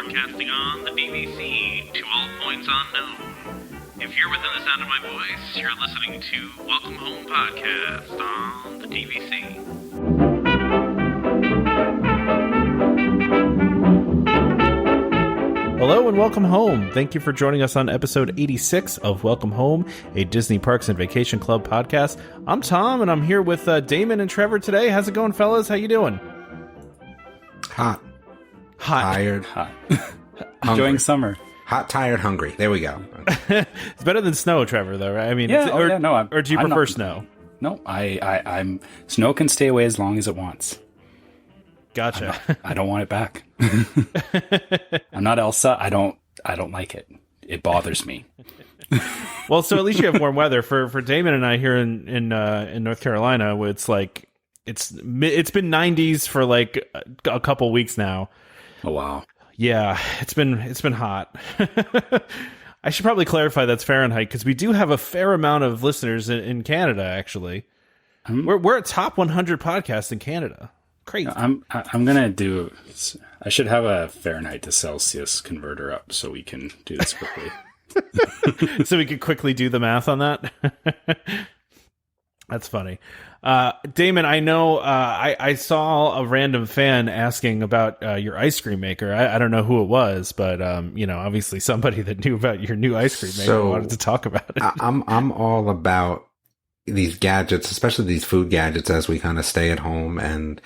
broadcasting on the DVC to all points unknown. If you're within the sound of my voice, you're listening to Welcome Home Podcast on the DVC. Hello and welcome home. Thank you for joining us on episode 86 of Welcome Home, a Disney Parks and Vacation Club podcast. I'm Tom, and I'm here with Damon and Trevor today. How's it going, fellas? How you doing? Hot. Tired. Hot. Enjoying summer. Hot, tired, hungry. There we go. It's better than snow, Trevor, though, right? I mean, Yeah, or do you prefer snow? No, I'm snow can stay away as long as it wants. Gotcha. I don't want it back. I'm not Elsa. I don't like it. It bothers me. Well, so at least you have warm weather. For Damon and I here in North Carolina, it's like it's been 90s for like a couple weeks now. Oh wow. Yeah, it's been hot. I should probably clarify that's Fahrenheit because we do have a fair amount of listeners in Canada. Actually, we're a top 100 podcast in Canada. Crazy. I'm gonna do. I should have a Fahrenheit to Celsius converter up so we can do this quickly. So we could quickly do the math on that. That's funny. Damon, I know I saw a random fan asking about your ice cream maker. I don't know who it was, but obviously somebody that knew about your new ice cream maker wanted to talk about it. I'm all about these gadgets, especially these food gadgets, as we kind of stay at home and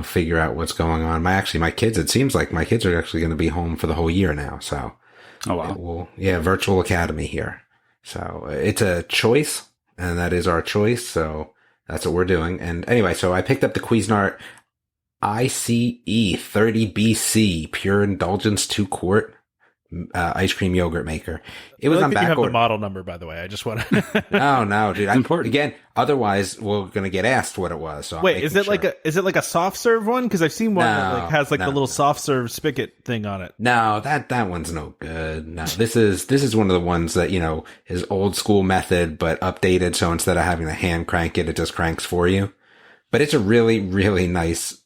figure out what's going on. My kids. It seems like my kids are actually going to be home for the whole year now. So, oh wow, virtual academy here. So it's a choice, and that is our choice. So that's what we're doing. And anyway, so I picked up the Cuisinart ICE 30BC Pure Indulgence 2-quart ice cream yogurt maker. It was on back order. You have the model number, by the way. I just want to. No, dude. Important. Again, otherwise we're gonna get asked what it was. So wait, is it like a soft serve one? Because I've seen one that has the little soft serve spigot thing on it. No, that one's no good. No, this is one of the ones that is old school method but updated. So instead of having to hand crank it, it just cranks for you. But it's a really, really nice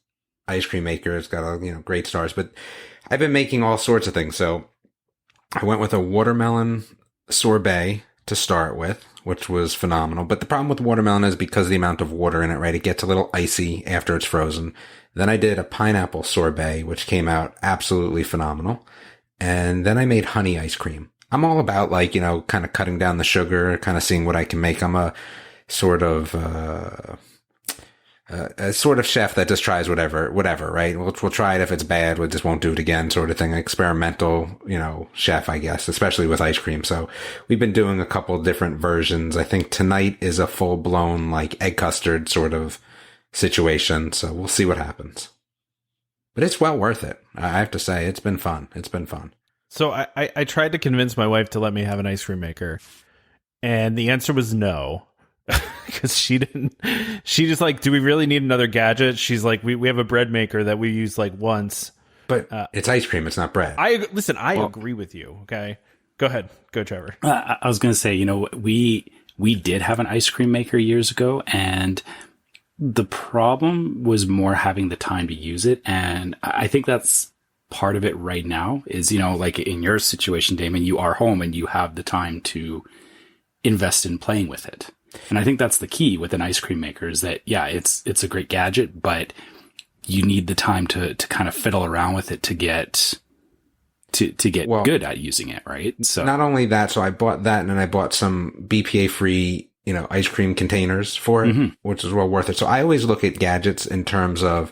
ice cream maker. It's got great stars. But I've been making all sorts of things. So I went with a watermelon sorbet to start with, which was phenomenal. But the problem with watermelon is because of the amount of water in it, right? It gets a little icy after it's frozen. Then I did a pineapple sorbet, which came out absolutely phenomenal. And then I made honey ice cream. I'm all about kind of cutting down the sugar, kind of seeing what I can make. I'm a sort of chef that just tries whatever, right? We'll try it. If it's bad, we just won't do it again, sort of thing. Experimental, chef, I guess, especially with ice cream. So we've been doing a couple different versions. I think tonight is a full blown egg custard sort of situation. So we'll see what happens. But it's well worth it. I have to say, it's been fun. So I tried to convince my wife to let me have an ice cream maker, and the answer was no. Because she just do we really need another gadget? She's like, we have a bread maker that we use once. But it's ice cream, it's not bread. I agree with you. Okay, go ahead. Go, Trevor. I was going to say, we did have an ice cream maker years ago, and the problem was more having the time to use it. And I think that's part of it right now is, in your situation, Damon, you are home and you have the time to invest in playing with it. And I think that's the key with an ice cream maker is that, it's a great gadget, but you need the time to kind of fiddle around with it to get good at using it, right? So not only that, so I bought that and then I bought some BPA free, ice cream containers for it, which is well worth it. So I always look at gadgets in terms of,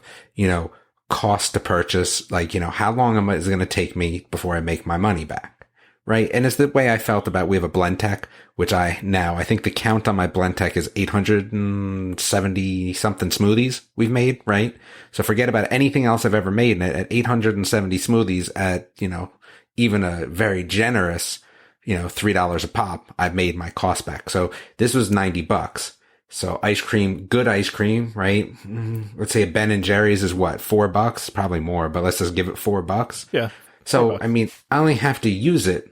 cost to purchase, how long is it going to take me before I make my money back? Right. And it's the way I felt about, we have a Blend Tech, which I think the count on my Blend Tech is 870 something smoothies we've made. Right. So forget about anything else I've ever made. And at 870 smoothies at, even a very generous, $3 a pop, I've made my cost back. So this was $90. So ice cream, good ice cream, right? Let's say a Ben & Jerry's is what? $4, probably more, but let's just give it $4. Yeah. So, I mean, I only have to use it,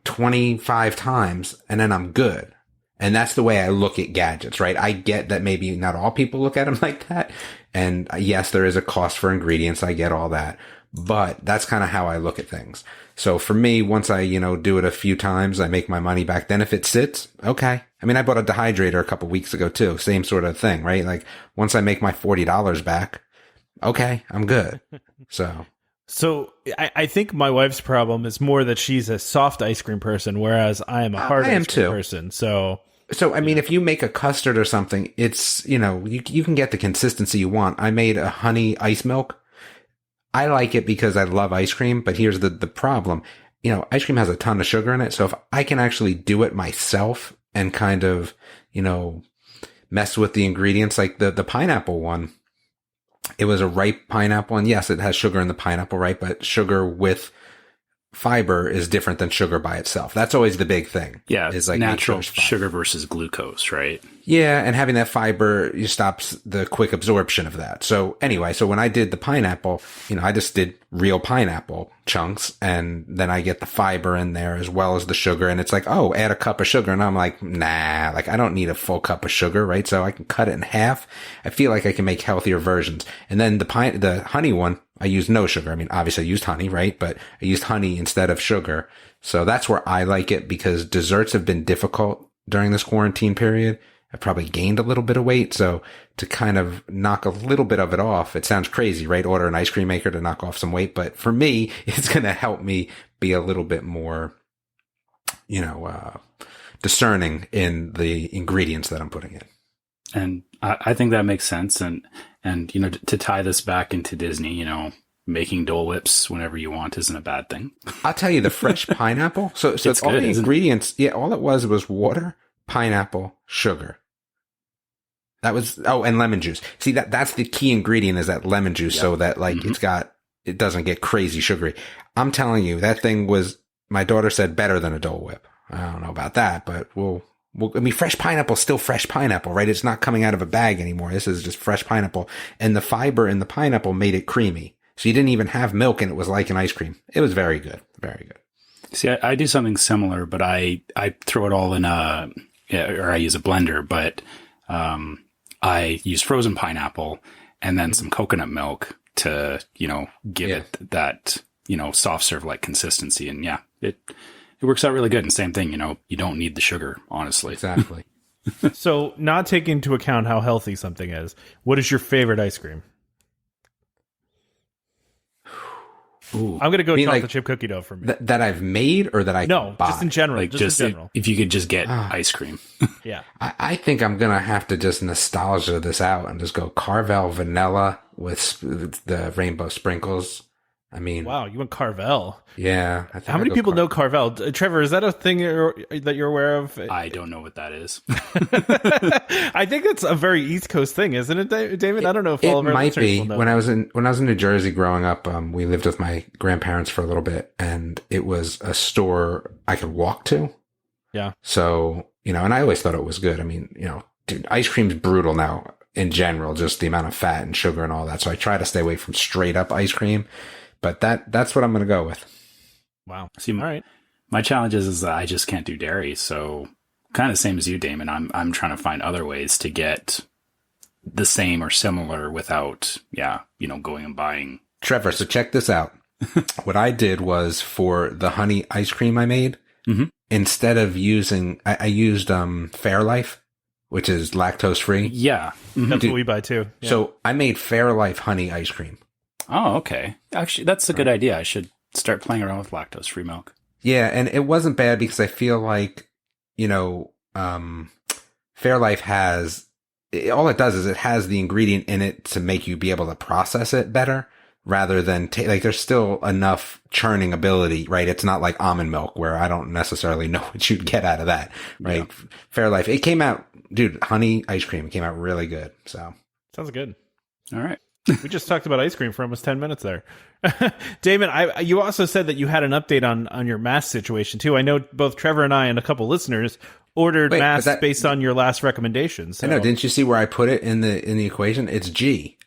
25 times and then I'm good. And that's the way I look at gadgets, right? I get that maybe not all people look at them like that. And yes, there is a cost for ingredients. I get all that. but that's kind of how I look at things. So for me, once I, do it a few times, I make my money back. Then if it sits, okay. I mean, I bought a dehydrator a couple weeks ago too. Same sort of thing, right? Like once I make my $40 back, okay, I'm good. So I think my wife's problem is more that she's a soft ice cream person, whereas I am a hard ice cream person. So I mean, if you make a custard or something, it's, you can get the consistency you want. I made a honey ice milk. I like it because I love ice cream, but here's the problem. Ice cream has a ton of sugar in it. So if I can actually do it myself and kind of, mess with the ingredients, like the pineapple one, it was a ripe pineapple. And yes, it has sugar in the pineapple, right? But sugar with fiber is different than sugar by itself. That's always the big thing. Yeah. Is like natural sugar versus glucose, right? Yeah. And having that fiber stops the quick absorption of that. So anyway, when I did the pineapple, I just did real pineapple chunks, and then I get the fiber in there as well as the sugar. And it's like, oh, add a cup of sugar. And I'm like, nah, like I don't need a full cup of sugar, right? So I can cut it in half. I feel like I can make healthier versions. And then the honey one, I used no sugar. I mean, obviously I used honey, right? But I used honey instead of sugar. So that's where I like it, because desserts have been difficult during this quarantine period. I probably gained a little bit of weight. So to kind of knock a little bit of it off, it sounds crazy, right? Order an ice cream maker to knock off some weight. But for me, it's going to help me be a little bit more, discerning in the ingredients that I'm putting in. And I think that makes sense. And to tie this back into Disney, making Dole Whips whenever you want isn't a bad thing. I'll tell you, the fresh pineapple. So it's all the ingredients. Yeah. All it was water, pineapple, sugar. That was, and lemon juice. See, that's the key ingredient, is that lemon juice. Yep. So that it doesn't get crazy sugary. I'm telling you, that thing was, my daughter said, better than a Dole Whip. I don't know about that, but I mean, fresh pineapple is still fresh pineapple, right? It's not coming out of a bag anymore. This is just fresh pineapple. And the fiber in the pineapple made it creamy. So you didn't even have milk, and it was like an ice cream. It was very good. Very good. See, I do something similar, but I throw it all in or I use a blender, but I use frozen pineapple and then some coconut milk to, give it that, soft serve like consistency. And yeah, it works out really good. And same thing, you don't need the sugar, honestly. Exactly. So not taking into account how healthy something is, what is your favorite ice cream? Ooh. I'm going to go chocolate chip cookie dough for me. That I've made, or that I No, buy? just in general. Like just in general. If you could just get ice cream. Yeah. I think I'm going to have to just nostalgia this out and just go Carvel vanilla with the rainbow sprinkles. I mean, wow, you went Carvel. Yeah. How many people know Carvel? Trevor, is that a thing that you're aware of? I don't know what that is. I think that's a very East Coast thing, isn't it, David? I don't know if all of our might be. will know. When I was in New Jersey growing up, we lived with my grandparents for a little bit, and it was a store I could walk to. Yeah. So, and I always thought it was good. I mean, dude, ice cream's brutal now in general, just the amount of fat and sugar and all that. So I try to stay away from straight up ice cream. But that's what I'm going to go with. Wow. See, all right. My challenge is that I just can't do dairy. So kind of same as you, Damon. I'm trying to find other ways to get the same or similar without, going and buying. Trevor, so check this out. What I did was, for the honey ice cream I made, instead of using, I used Fairlife, which is lactose free. Yeah. That's what we buy too. Yeah. So I made Fairlife honey ice cream. Oh, okay. Actually, that's a good idea. I should start playing around with lactose-free milk. Yeah, and it wasn't bad, because I feel like, Fairlife has, all it does is it has the ingredient in it to make you be able to process it better, rather than, there's still enough churning ability, right? It's not like almond milk, where I don't necessarily know what you'd get out of that, right? Yeah. Fairlife, it came out, dude, honey ice cream, it came out really good, so. Sounds good. All right. We just talked about ice cream for almost 10 minutes there. Damon, you also said that you had an update on your mask situation too. I know both Trevor and I and a couple listeners ordered masks based on your last recommendations. So. I know. Didn't you see where I put it in the equation? It's G.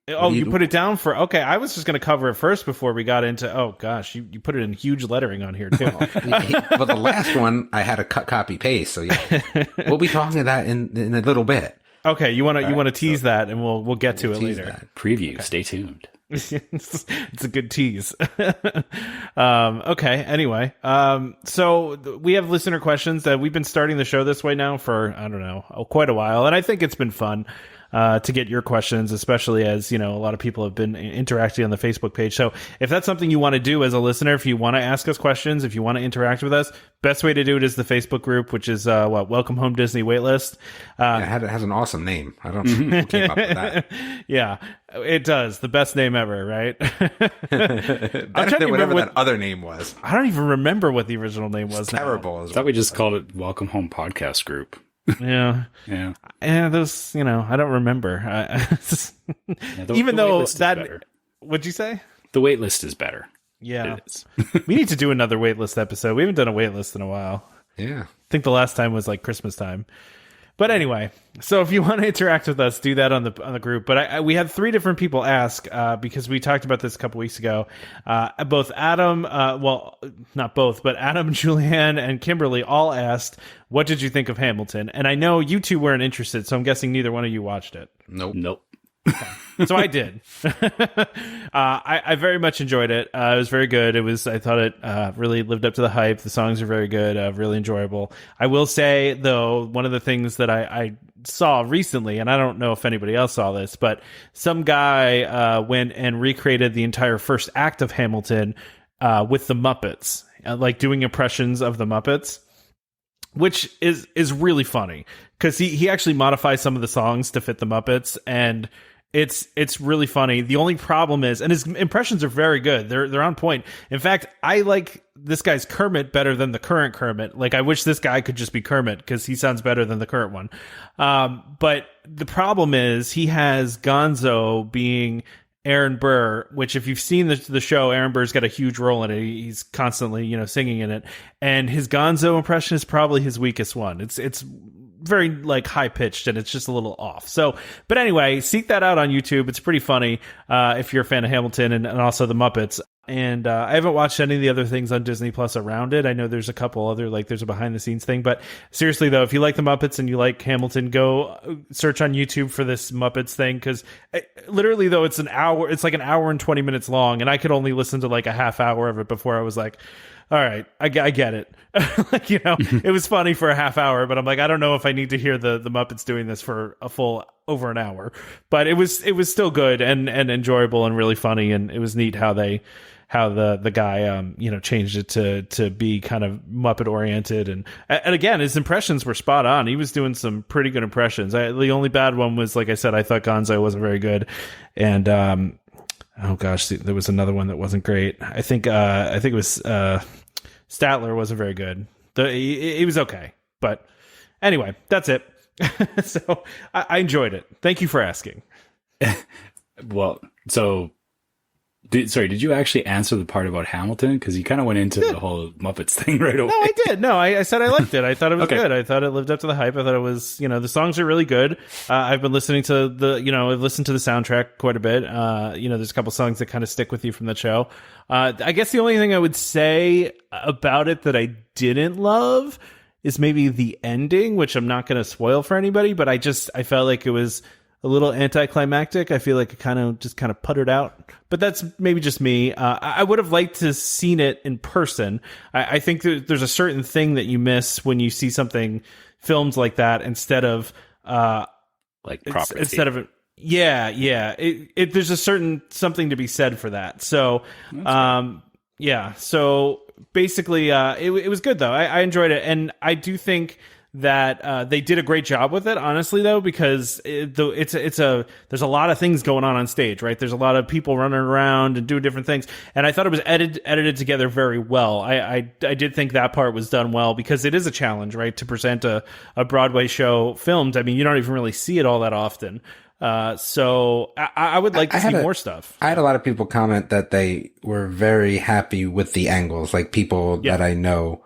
Oh, you put it down for, okay. I was just going to cover it first before we got into, oh gosh, you put it in huge lettering on here too. Well, the last one I had a cut, copy, paste. So yeah, we'll be talking to that in a little bit. Okay, you want to tease that, and we'll get to it later. That. Preview. Okay. Stay tuned. It's a good tease. Okay. Anyway, so we have listener questions that we've been starting the show this way now for, I don't know, quite a while. And I think it's been fun to get your questions, especially as, a lot of people have been interacting on the Facebook page. So if that's something you want to do as a listener, if you want to ask us questions, if you want to interact with us, best way to do it is the Facebook group, which is Welcome Home Disney Waitlist. It has an awesome name. I don't know who came up with that. Yeah, it does. The best name ever, right? Better than whatever that other name was. I don't even remember what the original name was. Terrible. I thought we just called it Welcome Home Podcast Group. Yeah. Those, I don't remember. Even though that, what'd you say? The waitlist is better. Yeah. It is. We need to do another waitlist episode. We haven't done a waitlist in a while. Yeah. I think the last time was like Christmas time. But anyway, so if you want to interact with us, do that on the group. But we had 3 different people ask because we talked about this a couple weeks ago. Both Adam, not both, but Adam, Julianne, and Kimberly all asked, "What did you think of Hamilton?" And I know you two weren't interested, so I'm guessing neither one of you watched it. Nope. So I did. I very much enjoyed it. It was very good. I thought it really lived up to the hype. The songs are very good, really enjoyable. I will say, though, one of the things that I saw recently, and I don't know if anybody else saw this, but some guy went and recreated the entire first act of Hamilton with the Muppets, like doing impressions of the Muppets, which is really funny because he actually modifies some of the songs to fit the Muppets, and it's really funny. The only problem is, and his impressions are very good. They're on point. In fact, I like this guy's Kermit better than the current Kermit. Like, I wish this guy could just be Kermit because he sounds better than the current one. But the problem is he has Gonzo being Aaron Burr, which if you've seen the show, Aaron Burr's got a huge role in it. He's constantly, singing in it. And his Gonzo impression is probably his weakest one. It's very like high pitched and it's just a little off. So, but anyway, seek that out on YouTube. It's pretty funny if you're a fan of Hamilton and also the Muppets. And I haven't watched any of the other things on Disney Plus around it. I know there's a couple other, like there's a behind the scenes thing, but seriously though, if you like the Muppets and you like Hamilton, go search on YouTube for this Muppets thing. Cause literally though, it's like an hour and 20 minutes long. And I could only listen to like a half hour of it before I was like, all right, I get it. It was funny for a half hour, but I'm like, I don't know if I need to hear the Muppets doing this for a full over an hour. But it was still good and enjoyable and really funny, and it was neat how the guy changed it to be kind of Muppet oriented, and again his impressions were spot on. He was doing some pretty good impressions. The only bad one was, like I said, I thought Gonzo wasn't very good, and oh gosh, there was another one that wasn't great. I think it was Statler wasn't very good. He was okay, but anyway, that's it. So I enjoyed it. Thank you for asking. Well, so did you actually answer the part about Hamilton? Because you kind of went into the whole Muppets thing right away. No, I did. No, I said I liked it. I thought it was good. I thought it lived up to the hype. I thought it was, the songs are really good. I've been listening to I've listened to the soundtrack quite a bit. There's a couple songs that kind of stick with you from the show. I guess the only thing I would say about it that I didn't love is maybe the ending, which I'm not going to spoil for anybody, but I felt like it was a little anticlimactic. I feel like it kind of puttered out, but that's maybe just me. I would have liked to have seen it in person. I think there's a certain thing that you miss when you see something filmed like that instead of like proper instead of yeah. There's a certain something to be said for that. So So basically, it was good though. I enjoyed it, and I do think that they did a great job with it, honestly, though, because there's a lot of things going on stage, right? There's a lot of people running around and doing different things, and I thought it was edited together very well. I did think that part was done well, because it is a challenge, right, to present a Broadway show filmed. I mean, you don't even really see it all that often. So I would like to see more stuff. I had a lot of people comment that they were very happy with the angles, like people that I know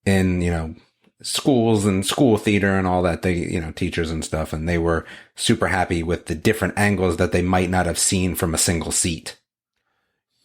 in, schools and school theater and all that, they, teachers and stuff, and they were super happy with the different angles that they might not have seen from a single seat.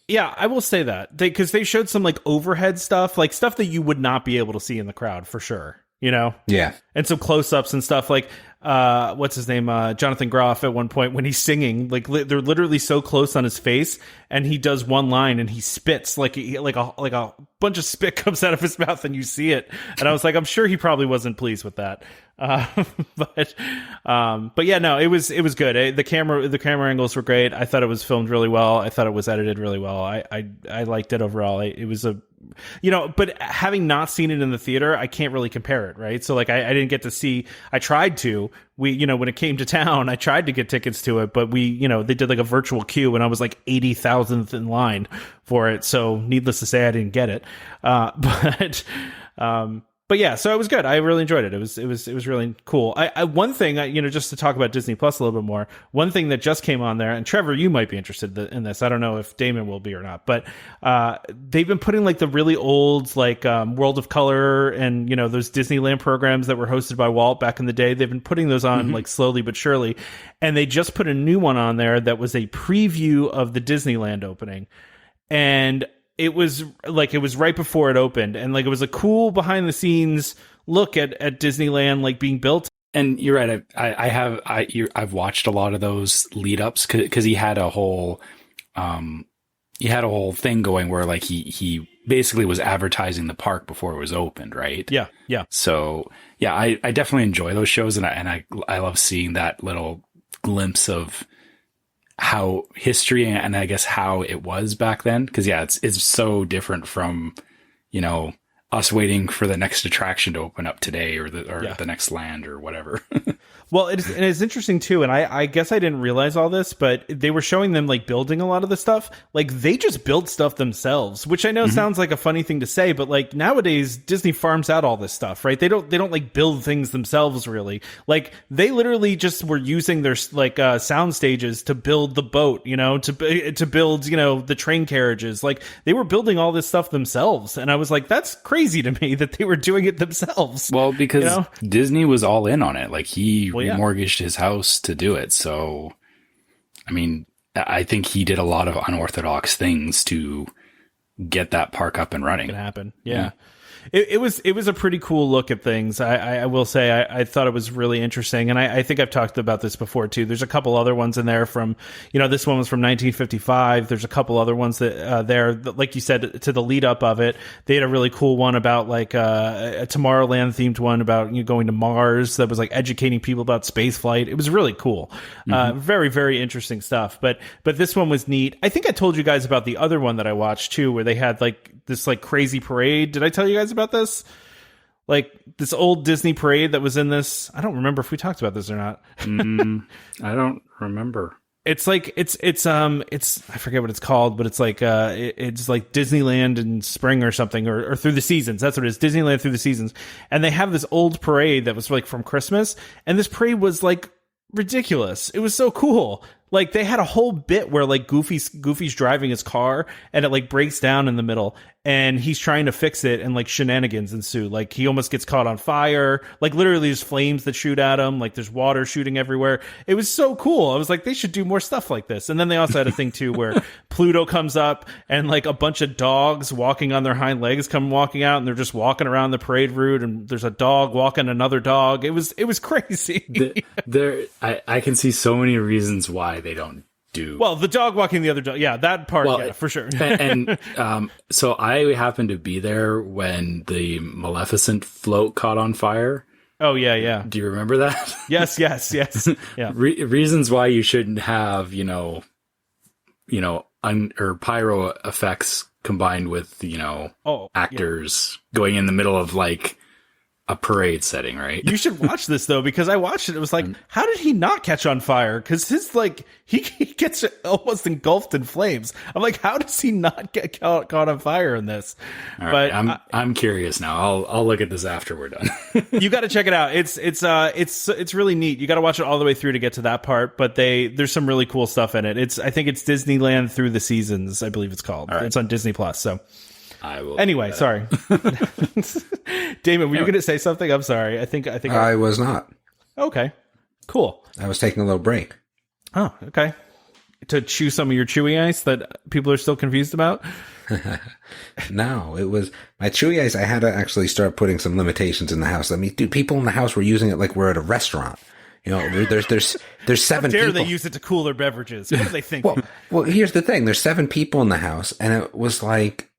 Yeah, I will say that because they showed some like overhead stuff, like stuff that you would not be able to see in the crowd for sure. Yeah. And some close-ups and stuff. Like, what's his name, Jonathan Groff at one point when he's singing, like they're literally so close on his face, and he does one line and he spits like a bunch of spit comes out of his mouth, and you see it. And I was like, I'm sure he probably wasn't pleased with that. But yeah, no, it was good. The camera angles were great. I thought it was filmed really well. I thought it was edited really well. I liked it overall. It was but having not seen it in the theater, I can't really compare it, right? So like I didn't get to see. I tried to. When it came to town, I tried to get tickets to it, but they did like a virtual queue, and I was like 80,000th in line for it. So needless to say, I didn't get it. But yeah, so it was good. I really enjoyed it. It was really cool. One thing, just to talk about Disney Plus a little bit more, one thing that just came on there, and Trevor, you might be interested in this. I don't know if Damon will be or not, but they've been putting like the really old, like World of Color and, those Disneyland programs that were hosted by Walt back in the day. They've been putting those on like slowly but surely. And they just put a new one on there that was a preview of the Disneyland opening. And it was right before it opened, and like it was a cool behind the scenes look at Disneyland like being built. And you're right. I've watched a lot of those lead ups because he had a whole thing going where like he basically was advertising the park before it was opened, right? Yeah, yeah. So yeah, I definitely enjoy those shows, and I love seeing that little glimpse of how history and I guess how it was back then. Cause yeah, it's so different from, us waiting for the next attraction to open up today or the next land or whatever. Well, it's interesting too. And I guess I didn't realize all this, but they were showing them like building a lot of the stuff. Like they just build stuff themselves, which I know sounds like a funny thing to say, but like nowadays Disney farms out all this stuff, right? They don't like build things themselves really. Like they literally just were using their like sound stages to build the boat, to build, the train carriages. Like they were building all this stuff themselves. And I was like, that's crazy to me that they were doing it themselves. Well, because Disney was all in on it. Like he remortgaged his house to do it. So, I mean, I think he did a lot of unorthodox things to get that park up and running. It can happen. Yeah. It was a pretty cool look at things. I will say I thought it was really interesting, and I think I've talked about this before too. There's a couple other ones in there from this one was from 1955. There's a couple other ones that that, like you said, to the lead up of it. They had a really cool one about like a Tomorrowland themed one about going to Mars that was like educating people about space flight. It was really cool. Very, very interesting stuff. But this one was neat. I think I told you guys about the other one that I watched too, where they had like this like crazy parade. Did I tell you guys about this? Like this old Disney parade that was in this. I don't remember if we talked about this or not. I don't remember. It's like it's I forget what it's called, but it's like it's like Disneyland in spring or something, or through the seasons. That's what it is. Disneyland through the seasons. And they have this old parade that was like from Christmas, and this parade was like ridiculous. It was so cool. Like they had a whole bit where like Goofy's driving his car and it like breaks down in the middle and he's trying to fix it and like shenanigans ensue. Like he almost gets caught on fire. Like literally there's flames that shoot at him. Like there's water shooting everywhere. It was so cool. I was like, they should do more stuff like this. And then they also had a thing too where Pluto comes up and like a bunch of dogs walking on their hind legs come walking out and they're just walking around the parade route and there's a dog walking another dog. It was crazy. I can see so many reasons why they don't do the dog walking the other dog. Yeah, that part, for sure. and so I happened to be there when the Maleficent float caught on fire. Oh yeah. Do you remember that? Yes. Yeah. Reasons why you shouldn't have or pyro effects combined with actors going in the middle of like a parade setting, right? You should watch this though, because I watched it. It was like, how did he not catch on fire? Because his like he gets almost engulfed in flames. I'm like, how does he not get caught on fire in this? All right, but I'm curious now. I'll look at this after we're done. You got to check it out. It's really neat. You got to watch it all the way through to get to that part. But there's some really cool stuff in it. I think it's Disneyland Through the Seasons, I believe it's called. Right. It's on Disney Plus. So. I will. Anyway, sorry. Damon, were you going to say something? I'm sorry. I was not. Okay. Cool. I was taking a little break. Oh, okay. To chew some of your chewy ice that people are still confused about? No, it was my chewy ice. I had to actually start putting some limitations in the house. I mean, dude, people in the house were using it like we're at a restaurant. You know, there's How seven dare people. they use it to cool their beverages? What are they thinking? Well, here's the thing. There's 7 people in the house, and it was like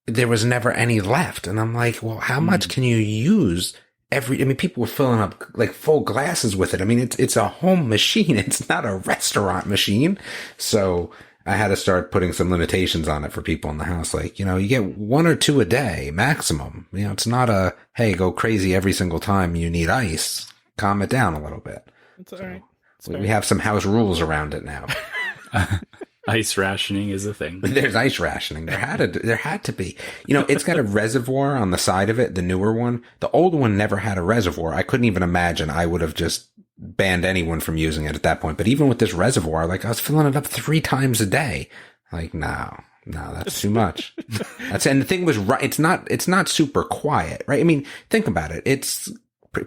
there was never any left. And I'm like, well, how much can you use? I mean, people were filling up like full glasses with it. I mean, it's a home machine. It's not a restaurant machine. So I had to start putting some limitations on it for people in the house. Like, you know, you get 1 or 2 a day maximum. You know, it's not a, hey, go crazy every single time you need ice. Calm it down a little bit. It's all right. We have some house rules around it now. Ice rationing is a thing. There's ice rationing. There had to be. You know, it's got a reservoir on the side of it, the newer one. The old one never had a reservoir. I couldn't even imagine. I would have just banned anyone from using it at that point. But even with this reservoir, like I was filling it up 3 times a day. Like, no, that's too much. And the thing was, right. It's not super quiet, right? I mean, think about it.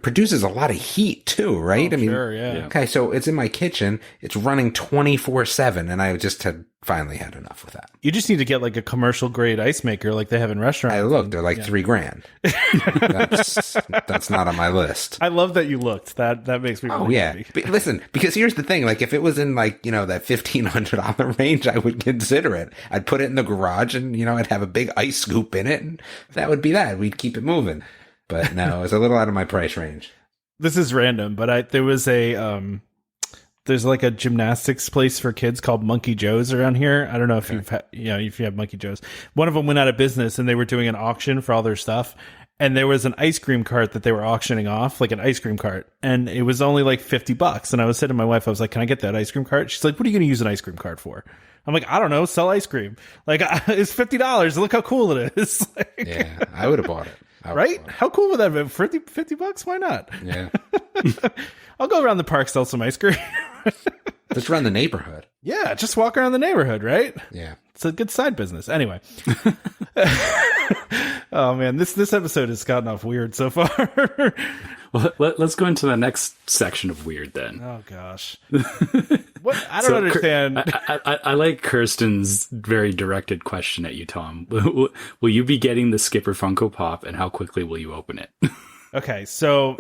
Produces a lot of heat too, right? Oh, I mean, sure, yeah. Okay, so it's in my kitchen. It's running 24/7, and I just finally had enough with that. You just need to get like a commercial grade ice maker like they have in restaurants. I looked; they're like $3,000. That's not on my list. I love that you looked. That makes me. Oh really yeah, happy. but listen, because here's the thing: like if it was in like that $1,500 range, I would consider it. I'd put it in the garage, and I'd have a big ice scoop in it, and that would be that. We'd keep it moving. But no, it's a little out of my price range. This is random, but there was there's like a gymnastics place for kids called Monkey Joe's around here. I don't know if if you have Monkey Joe's. One of them went out of business, and they were doing an auction for all their stuff. And there was an ice cream cart that they were auctioning off, like an ice cream cart, and it was only like $50. And I was saying to my wife, I was like, "Can I get that ice cream cart?" She's like, "What are you going to use an ice cream cart for?" I'm like, "I don't know, sell ice cream. Like it's $50. Look how cool it is." Yeah, I would have bought it. Right? How cool would that be? $50? Why not? Yeah. I'll go around the park, sell some ice cream. Just run the neighborhood. Yeah, just walk around the neighborhood, right? Yeah. It's a good side business. Anyway. Oh man, this episode has gotten off weird so far. Well, let's go into the next section of weird then. Oh gosh. What? I don't understand. I like Kirsten's very directed question at you, Tom. Will you be getting the Skipper Funko Pop, and how quickly will you open it? Okay, so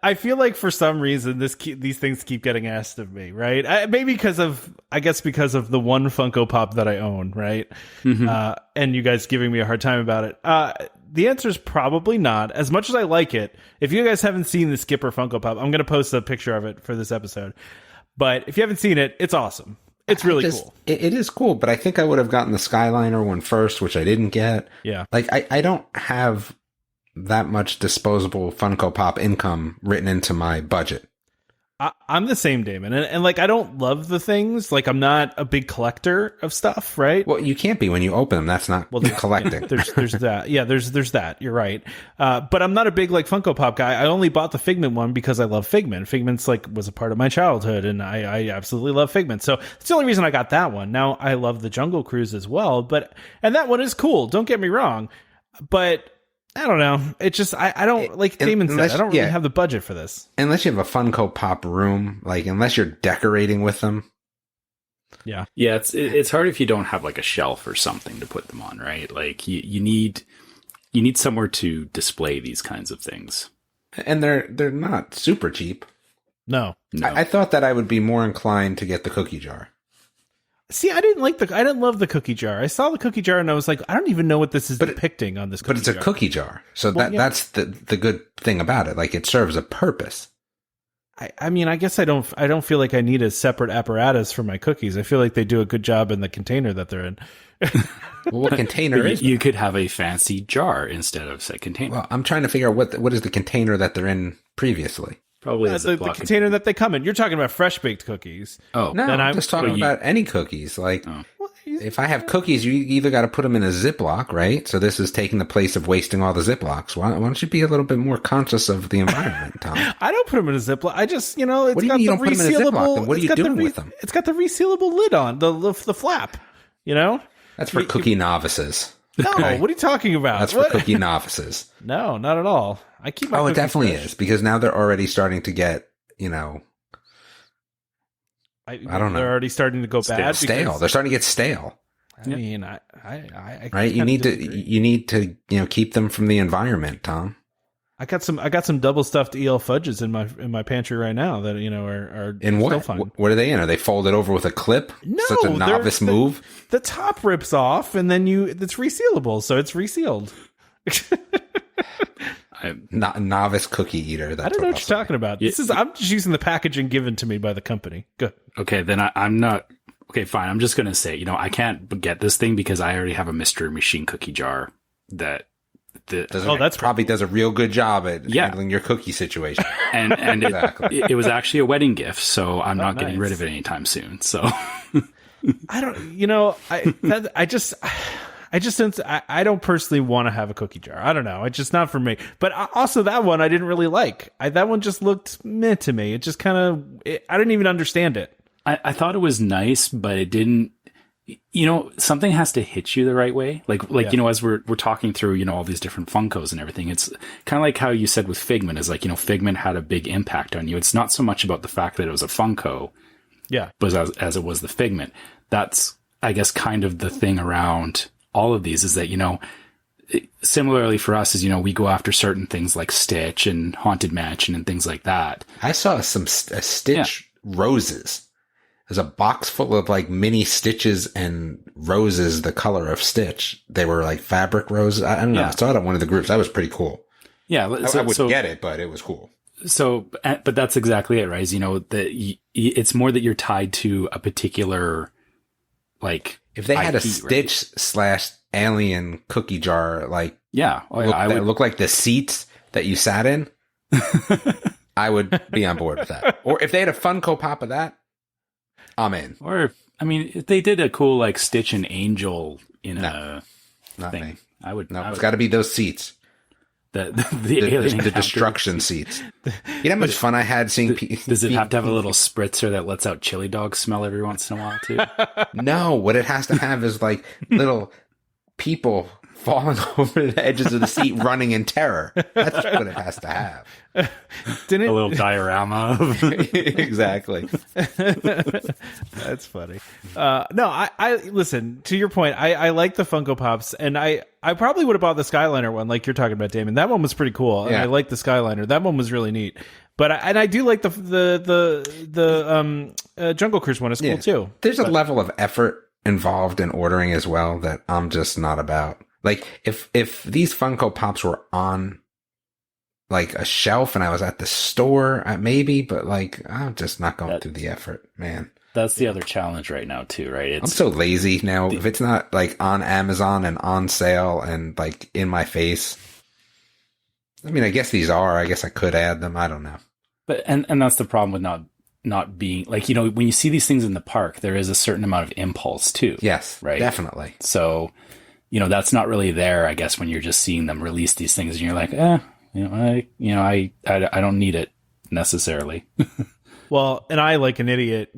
I feel like for some reason these things keep getting asked of me, right? Maybe because of the one Funko Pop that I own, right? Mm-hmm. And you guys giving me a hard time about it. The answer is probably not. As much as I like it, if you guys haven't seen the Skipper Funko Pop, I'm going to post a picture of it for this episode. But if you haven't seen it, it's awesome. It's really cool. It is cool, but I think I would have gotten the Skyliner one first, which I didn't get. Yeah. Like, I don't have that much disposable Funko Pop income written into my budget. I'm the same, Damon. And like, I don't love the things. Like, I'm not a big collector of stuff, right? Well, you can't be when you open them. That's not collecting. There's that. Yeah, there's that. You're right. But I'm not a big like Funko Pop guy. I only bought the Figment one because I love Figment. Figment's like was a part of my childhood, and I absolutely love Figment. So it's the only reason I got that one. Now I love the Jungle Cruise as well, and that one is cool. Don't get me wrong, but I don't know. It's just I don't like Damon said. I don't really have the budget for this. Unless you have a Funko Pop room, like unless you're decorating with them. Yeah. It's hard if you don't have like a shelf or something to put them on, right? Like you need somewhere to display these kinds of things. And they're not super cheap. No. I thought that I would be more inclined to get the cookie jar. See, I didn't love the cookie jar. I saw the cookie jar and I was like, I don't even know what this is depicting on this cookie jar. But it's a cookie jar. So that's the good thing about it. Like it serves a purpose. I mean, I guess I don't feel like I need a separate apparatus for my cookies. I feel like they do a good job in the container that they're in. Well, what container is you could have a fancy jar instead of a container. Well, I'm trying to figure out what is the container that they're in previously. Probably the container that they come in. You're talking about fresh baked cookies. Oh, no, I'm just talking about any cookies. Like, if I have cookies, you either got to put them in a Ziploc, right? So this is taking the place of wasting all the Ziplocs. Why don't you be a little bit more conscious of the environment, Tom? I don't put them in a Ziploc. I just, it's what do you got mean you the don't put them in a Ziploc? Then what are you doing with them? It's got the resealable lid on, the flap, That's for cookie novices. No, what are you talking about? That's for cookie novices. No, not at all. I keep my it definitely is, because now they're already starting to get, I don't know. They're already starting to go bad. Stale. They're starting to get stale. I mean, I right. You need to keep them from the environment, Tom. I got some double stuffed EL fudges in my pantry right now that are In still what? fine. What are they in? Are they folded over with a clip? No, Such a novice move. The top rips off, and then it's resealable, so it's resealed. I'm Not a novice cookie eater. That's I don't know what I'll you're talking about. I'm just using the packaging given to me by the company. Good. okay. Then I'm not. Okay, fine. I'm just gonna say, I can't get this thing because I already have a Mystery Machine cookie jar that. That's probably does a real good job at Yeah. handling your cookie situation. and Exactly. it was actually a wedding gift, so I'm not getting nice. rid of it anytime soon. So I don't. I just sense I don't personally want to have a cookie jar. I don't know. It's just not for me. But also that one I didn't really like. That one just looked meh to me. It just kind of. I didn't even understand it. I thought it was nice, but it didn't. Something has to hit you the right way. Like as we're talking through, all these different Funkos and everything, it's kind of like how you said with Figment is like, Figment had a big impact on you. It's not so much about the fact that it was a Funko, but as it was the Figment. That's, I guess, kind of the thing around all of these is that, similarly for us is, we go after certain things like Stitch and Haunted Mansion and things like that. I saw some Stitch roses. There's a box full of like mini Stitches and roses, the color of Stitch. They were like fabric roses. I don't know. I saw it on one of the groups. That was pretty cool. Yeah. I wouldn't get it, but it was cool. So, but that's exactly it, right? Is, that it's more that you're tied to a particular, like, if they had a IP, Stitch right? / alien cookie jar, like, I would look like the seats that you sat in, I would be on board with that. Or if they had a Funko Pop of that, I'm in. Or, if they did a cool, like, Stitch and Angel in a Not thing, me. I would. No, it's got to be those seats. The destruction seats. You know how much fun I had seeing people. Does it have to have a little spritzer that lets out chili dog smell every once in a while, too? No, what it has to have is like little people falling over the edges of the seat running in terror. That's what it has to have. A little diorama of Exactly. That's funny. No, I listen, to your point, I like the Funko Pops, and I probably would have bought the Skyliner one like you're talking about, Damon. That one was pretty cool. And I like the Skyliner. That one was really neat. But I do like the Jungle Cruise one is cool too. There's a level of effort involved in ordering as well that I'm just not about. Like if these Funko Pops were on like a shelf and I was at the store, maybe, but like I'm just not going through the effort, man. That's the other challenge right now too, right? I'm so lazy now. If it's not like on Amazon and on sale and like in my face, I mean, I guess these are. I guess I could add them. I don't know. But and that's the problem with not being like, when you see these things in the park, there is a certain amount of impulse too. Yes, right. Definitely. So, that's not really there, I guess, when you're just seeing them release these things and you're like, I don't need it necessarily. Well, and I, like an idiot,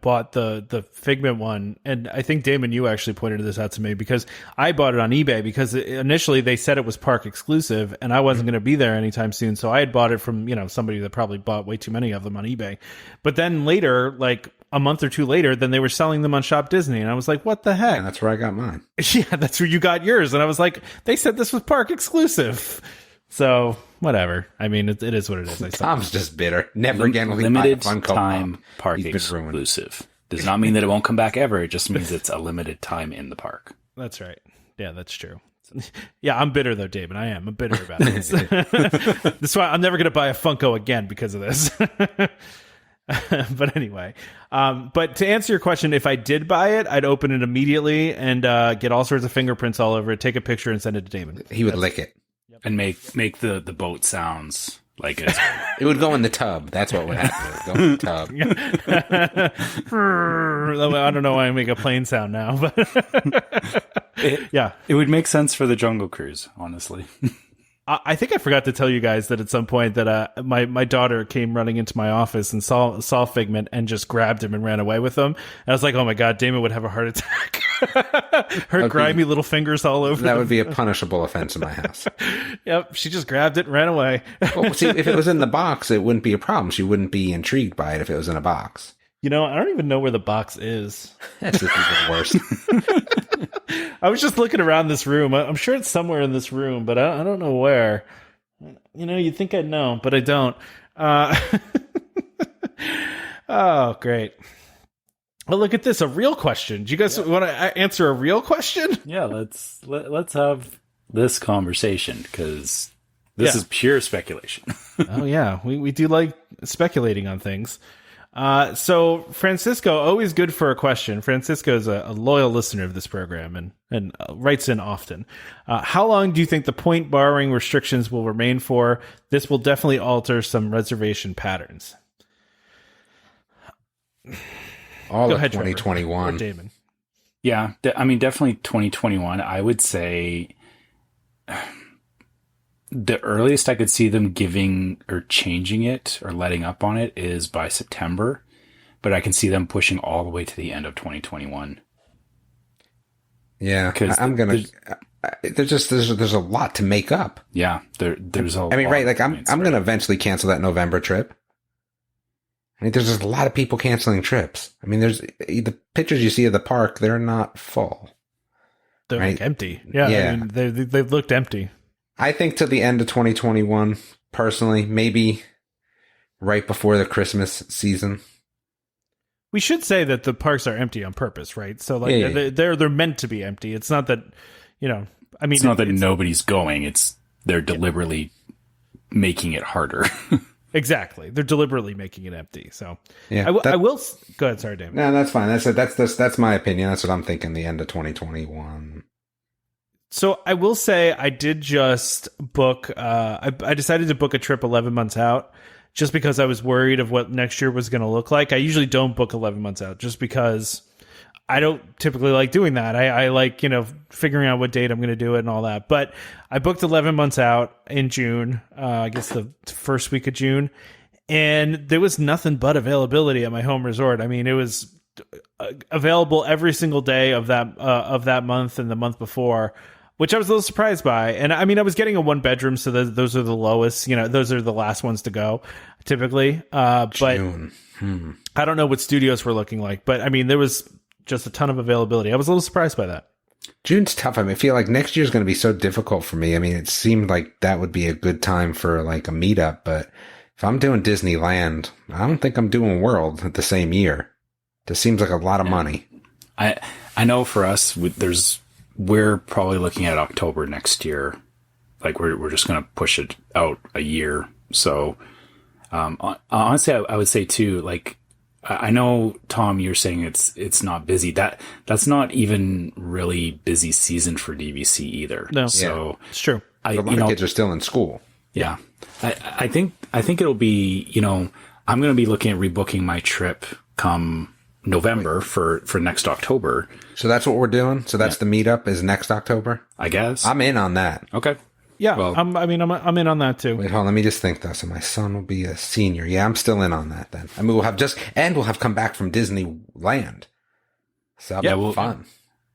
bought the Figment one. And I think, Damon, you actually pointed this out to me because I bought it on eBay because initially they said it was park exclusive and I wasn't going to be there anytime soon. So I had bought it from, somebody that probably bought way too many of them on eBay. But then later, like a month or two later, then they were selling them on Shop Disney. And I was like, what the heck? And that's where I got mine. Yeah, that's where you got yours. And I was like, they said this was park exclusive. So whatever. I mean, it is what it is. Tom's just bitter. Never again will he limited buy a Funko time Pop. park exclusive. Does not mean that it won't come back ever. It just means it's a limited time in the park. That's right. Yeah, that's true. Yeah, I'm bitter though, Damon. I am. I'm bitter about this. That's why I'm never going to buy a Funko again because of this. But anyway, but to answer your question, if I did buy it, I'd open it immediately and get all sorts of fingerprints all over it, take a picture and send it to Damon. He would lick it. And make the boat sounds like it. It would go in the tub. That's what would happen. It would go in the tub. I don't know why I make a plane sound now, but it would make sense for the Jungle Cruise, honestly. I think I forgot to tell you guys that at some point that my daughter came running into my office and saw Figment and just grabbed him and ran away with him. And I was like, oh my God, Damon would have a heart attack. Her grimy little fingers all over That him. would be a punishable offense in my house. Yep, she just grabbed it and ran away. Well, see, if it was in the box, it wouldn't be a problem. She wouldn't be intrigued by it if it was in a box. I don't even know where the box is. That's just even worse. I was just looking around this room. I'm sure it's somewhere in this room, but I don't know where. You'd think I'd know, but I don't. Oh, great. Well, look at this. A real question. Do you guys want to answer a real question? Yeah, let's have this conversation, because this is pure speculation. Oh, yeah. We do like speculating on things. So Francisco, always good for a question. Francisco is a loyal listener of this program and writes in often. How long do you think the point borrowing restrictions will remain for? This will definitely alter some reservation patterns. All Go of ahead, 2021. Or Damon. Yeah, definitely 2021. I would say the earliest I could see them giving or changing it or letting up on it is by September, but I can see them pushing all the way to the end of 2021. Yeah, there's a lot to make up. Yeah, there's a lot. I mean, right? Like I'm going to eventually cancel that November trip. I mean, there's just a lot of people canceling trips. I mean, there's the pictures you see of the park; they're not full. They're right? like empty. Yeah, yeah. I mean, they've looked empty. I think to the end of 2021, personally, maybe right before the Christmas season. We should say that the parks are empty on purpose, right? So, like, they're meant to be empty. It's not that, I mean, it's not that nobody's going. They're deliberately making it harder. Exactly. They're deliberately making it empty. So yeah, I will go ahead. Sorry, Damon. No, that's fine. That's my opinion. That's what I'm thinking. The end of 2021. So I will say I did just book. I decided to book a trip 11 months out, just because I was worried of what next year was going to look like. I usually don't book 11 months out, just because I don't typically like doing that. I like, figuring out what date I'm going to do it and all that. But I booked 11 months out in June, I guess the first week of June, and there was nothing but availability at my home resort. I mean, it was available every single day of that month and the month before, which I was a little surprised by. And I mean, I was getting a 1-bedroom, so those are the lowest, those are the last ones to go typically. But I don't know what studios were looking like, but I mean, there was just a ton of availability. I was a little surprised by that. June's tough. I mean, I feel like next year's going to be so difficult for me. I mean, it seemed like that would be a good time for like a meetup, but if I'm doing Disneyland, I don't think I'm doing World at the same year. This seems like a lot of money. I know for us, we're probably looking at October next year. Like we're just going to push it out a year. So, honestly, I would say too, like, I know, Tom, you're saying it's not busy. That's not even really busy season for DVC either. No, so it's true. A lot of kids are still in school. Yeah, I think it'll be. I'm going to be looking at rebooking my trip come November for next October. So that's what we're doing. So that's the meetup is next October. I guess I'm in on that. Okay. Yeah, well, I'm in on that too. Wait, hold on. Let me just think though. So my son will be a senior. Yeah, I'm still in on that then. I mean, we'll have come back from Disneyland. So that'll be fun.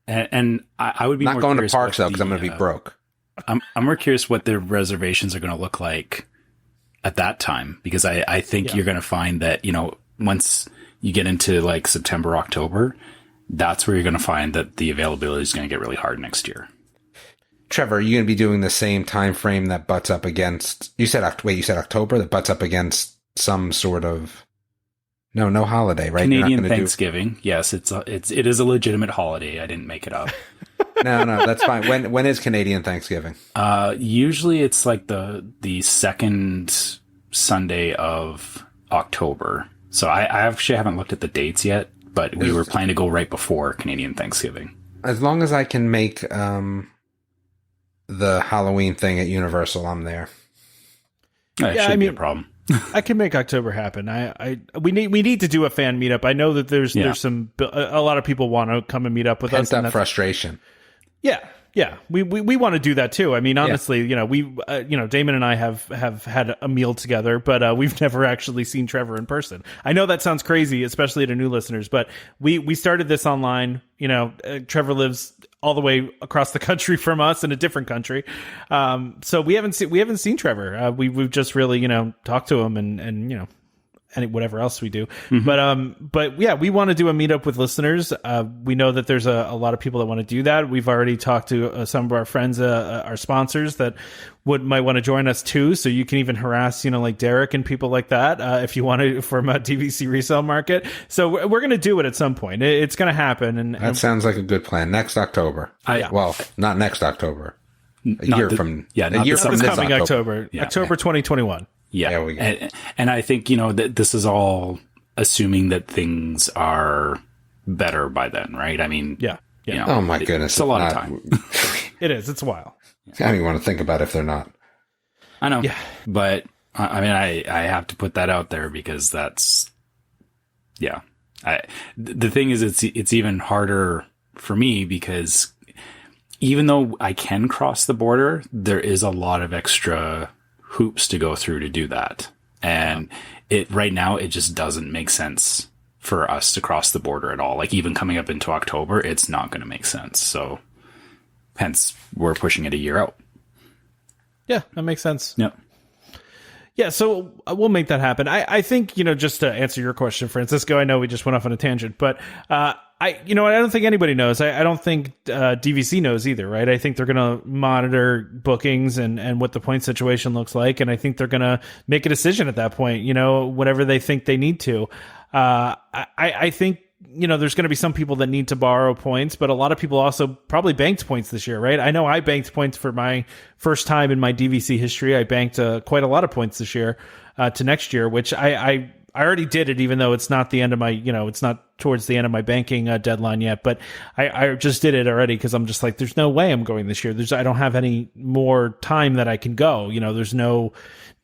And I would be not more going to parks though, because I'm going to be broke. I'm more curious what the reservations are going to look like at that time, because I think you're going to find that, once you get into like September, October, that's where you're going to find that the availability is going to get really hard next year. Trevor, are you going to be doing the same time frame that butts up against? You said October, that butts up against some sort of no holiday, right? Canadian Thanksgiving. Yes, it is a legitimate holiday. I didn't make it up. No, that's fine. When is Canadian Thanksgiving? Usually it's like the second Sunday of October. So I actually haven't looked at the dates yet, but we were planning to go right before Canadian Thanksgiving. As long as I can make the Halloween thing at Universal, I'm there. It shouldn't be a problem. I can make October happen. We need to do a fan meetup. I know that there's a lot of people want to come and meet up with us. Pent up frustration. Yeah. We want to do that too. I mean, honestly, Damon and I have had a meal together, but we've never actually seen Trevor in person. I know that sounds crazy, especially to new listeners, but we started this online. Trevor lives all the way across the country from us in a different country. So we haven't seen Trevor. We've just really, talked to him and whatever else we do. But yeah, we want to do a meetup with listeners. We know that there's a lot of people that want to do that. We've already talked to some of our friends, our sponsors that might want to join us too. So you can even harass, like Derek and people like that, if you want to, from a DVC resale market. So we're going to do it at some point. It's going to happen. And that sounds like a good plan. Next October. Well, not next October. A year from this coming October. Yeah. October 2021. Yeah. There we go. And I think, that this is all assuming that things are better by then, right? I mean, yeah. Oh my goodness. It's a lot of time. It is. It's a while. I don't even want to think about if they're not. I know. Yeah. But I mean, I have to put that out there because that's, the thing is, it's even harder for me because even though I can cross the border, there is a lot of extra hoops to go through to do that. And right now, it just doesn't make sense for us to cross the border at all. Like even coming up into October, it's not going to make sense. So hence we're pushing it a year out. Yeah, that makes sense. Yep. Yeah, so we'll make that happen. I think, just to answer your question, Francisco, I know we just went off on a tangent, but I don't think anybody knows. I don't think DVC knows either, right? I think they're going to monitor bookings and what the point situation looks like, and I think they're going to make a decision at that point, whatever they think they need to. I think, there's going to be some people that need to borrow points, but a lot of people also probably banked points this year, right? I know I banked points for my first time in my DVC history. I banked quite a lot of points this year to next year, which I already did it, even though it's not the end of my, it's not towards the end of my banking deadline yet, but I just did it already because I'm just like, there's no way I'm going this year. I don't have any more time that I can go. There's no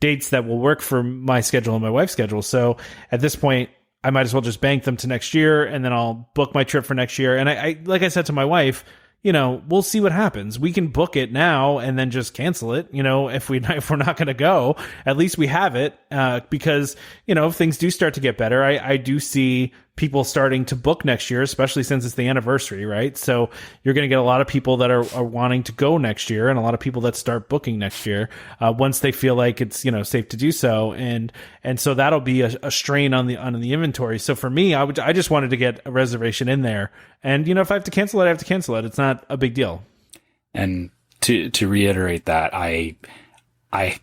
dates that will work for my schedule and my wife's schedule. So at this point, I might as well just bank them to next year, and then I'll book my trip for next year. And I like I said to my wife, we'll see what happens. We can book it now and then just cancel it. If we're not going to go, at least we have it. Because, if things do start to get better, I do see people starting to book next year, especially since it's the anniversary, right? So you're going to get a lot of people that are wanting to go next year, and a lot of people that start booking next year, once they feel like it's, safe to do so. And so that'll be a strain on the inventory. So for me, I just wanted to get a reservation in there. And, if I have to cancel it, I have to cancel it. It's not a big deal. And to reiterate that, I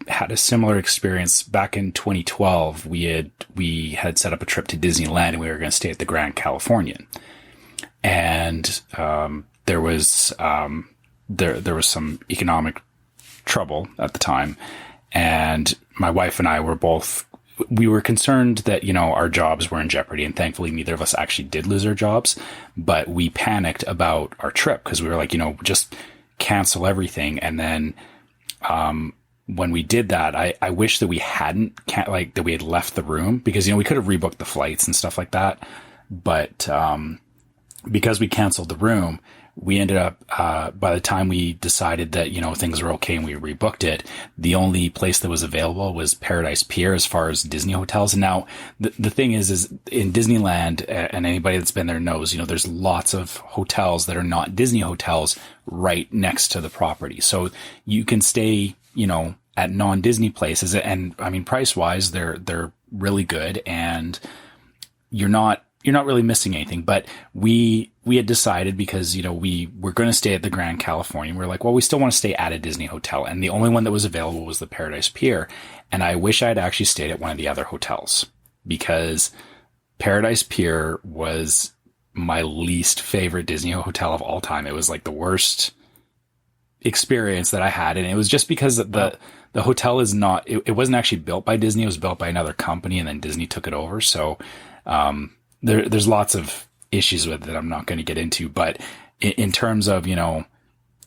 had a similar experience back in 2012. We had set up a trip to Disneyland, and we were going to stay at the Grand Californian. And there was some economic trouble at the time, and my wife and I we were concerned that, our jobs were in jeopardy, and thankfully neither of us actually did lose our jobs, but we panicked about our trip because we were like, just cancel everything. And then, when we did that, I wish that we that we had left the room because, we could have rebooked the flights and stuff like that. But, because we canceled the room, we ended up, by the time we decided that, things were okay and we rebooked it, the only place that was available was Paradise Pier as far as Disney hotels. And now the thing is in Disneyland, and anybody that's been there knows, there's lots of hotels that are not Disney hotels right next to the property. So you can stay, at non-Disney places. And I mean, price wise, they're really good, and you're not really missing anything. But we had decided, because, we were going to stay at the Grand Californian. We're like, well, we still want to stay at a Disney hotel. And the only one that was available was the Paradise Pier. And I wish I had actually stayed at one of the other hotels, because Paradise Pier was my least favorite Disney hotel of all time. It was like the worst experience that I had. And it was just because the hotel is not, it wasn't actually built by Disney. It was built by another company, and then Disney took it over. So, there's lots of issues with it I'm not going to get into, but in terms of,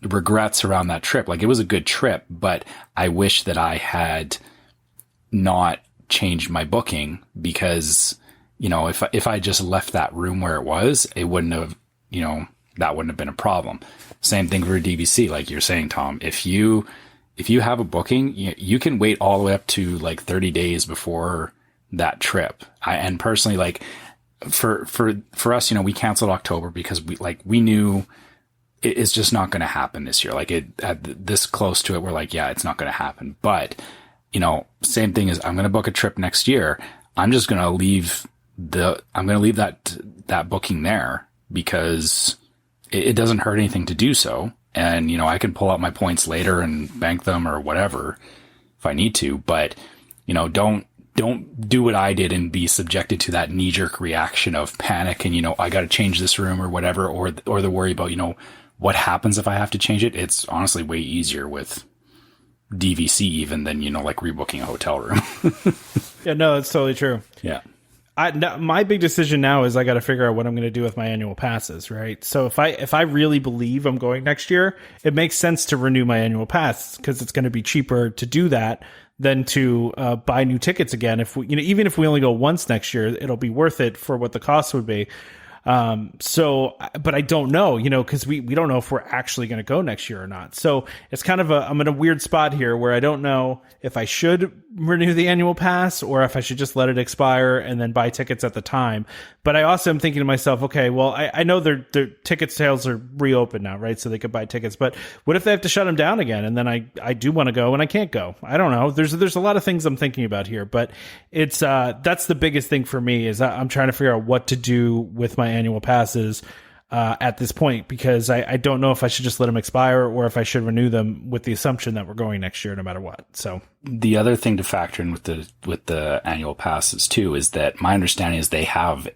regrets around that trip, like, it was a good trip, but I wish that I had not changed my booking, because, if I just left that room where it was, it wouldn't have, that wouldn't have been a problem. Same thing for DVC. Like you're saying, Tom, if you have a booking, you can wait all the way up to like 30 days before that trip. And personally, like, for us, we canceled October because we knew it's just not going to happen this year. Like, at this close to it, we're like, yeah, it's not going to happen. But, same thing is, I'm going to book a trip next year. I'm just going to leave that booking there because it doesn't hurt anything to do so. And, you know, I can pull out my points later and bank them or whatever if I need to, but, you know, don't do what I did and be subjected to that knee-jerk reaction of panic and, you know, I got to change this room or whatever, or the worry about, you know, what happens if I have to change it. It's honestly way easier with DVC even than, you know, like rebooking a hotel room. Yeah, no, that's totally true. Yeah. My big decision now is I got to figure out what I'm going to do with my annual passes, right? So if I really believe I'm going next year, it makes sense to renew my annual pass because it's going to be cheaper to do that than to buy new tickets again. If we, you know, even if we only go once next year, it'll be worth it for what the cost would be. But I don't know, you know, because we don't know if we're actually going to go next year or not. So it's kind of I'm in a weird spot here where I don't know if I should renew the annual pass or if I should just let it expire and then buy tickets at the time. But I also am thinking to myself, okay, well, I know their ticket sales are reopened now, right? So they could buy tickets, but what if they have to shut them down again? And then I do want to go and I can't go. I don't know. There's a lot of things I'm thinking about here, but it's, that's the biggest thing for me is I'm trying to figure out what to do with my annual passes at this point, because I don't know if I should just let them expire or if I should renew them with the assumption that we're going next year no matter what. So the other thing to factor in with the annual passes too is that my understanding is they have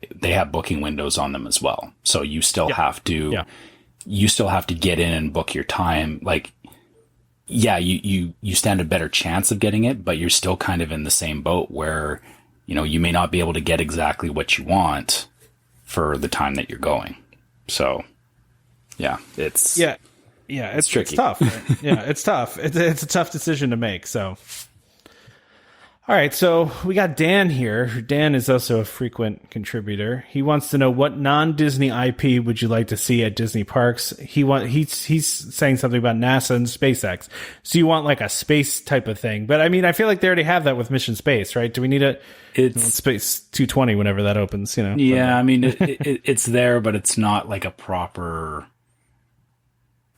booking windows on them as well. So you still have to get in and book your time. Like, yeah, you stand a better chance of getting it, but you're still kind of in the same boat where, you know, you may not be able to get exactly what you want for the time that you're going. So, yeah, it's tricky. It's tough. Right? Yeah, it's tough. It's a tough decision to make. So, all right. So we got Dan here. Dan is also a frequent contributor. He wants to know what non-Disney IP would you like to see at Disney parks? He's saying something about NASA and SpaceX. So you want like a space type of thing? But I mean, I feel like they already have that with Mission Space, right? Do we need It's Space 220 whenever that opens, you know? Yeah, I mean, it's there, but it's not like a proper,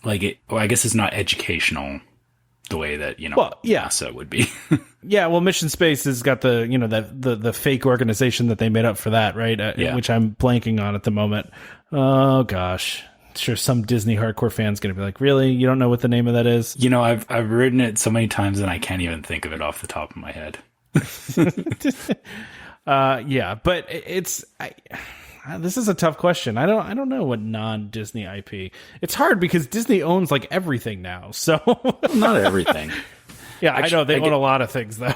I guess it's not educational the way that, you know, NASA would be. Yeah, well, Mission Space has got the, you know, the fake organization that they made up for that, right? Which I'm blanking on at the moment. Oh, gosh. Sure, some Disney hardcore fan's going to be like, really? You don't know what the name of that is? You know, I've written it so many times and I can't even think of it off the top of my head. Yeah, but this is a tough question. I don't know what non-Disney IP. It's hard because Disney owns like everything now. So not everything. Yeah, actually, I know they own a lot of things though.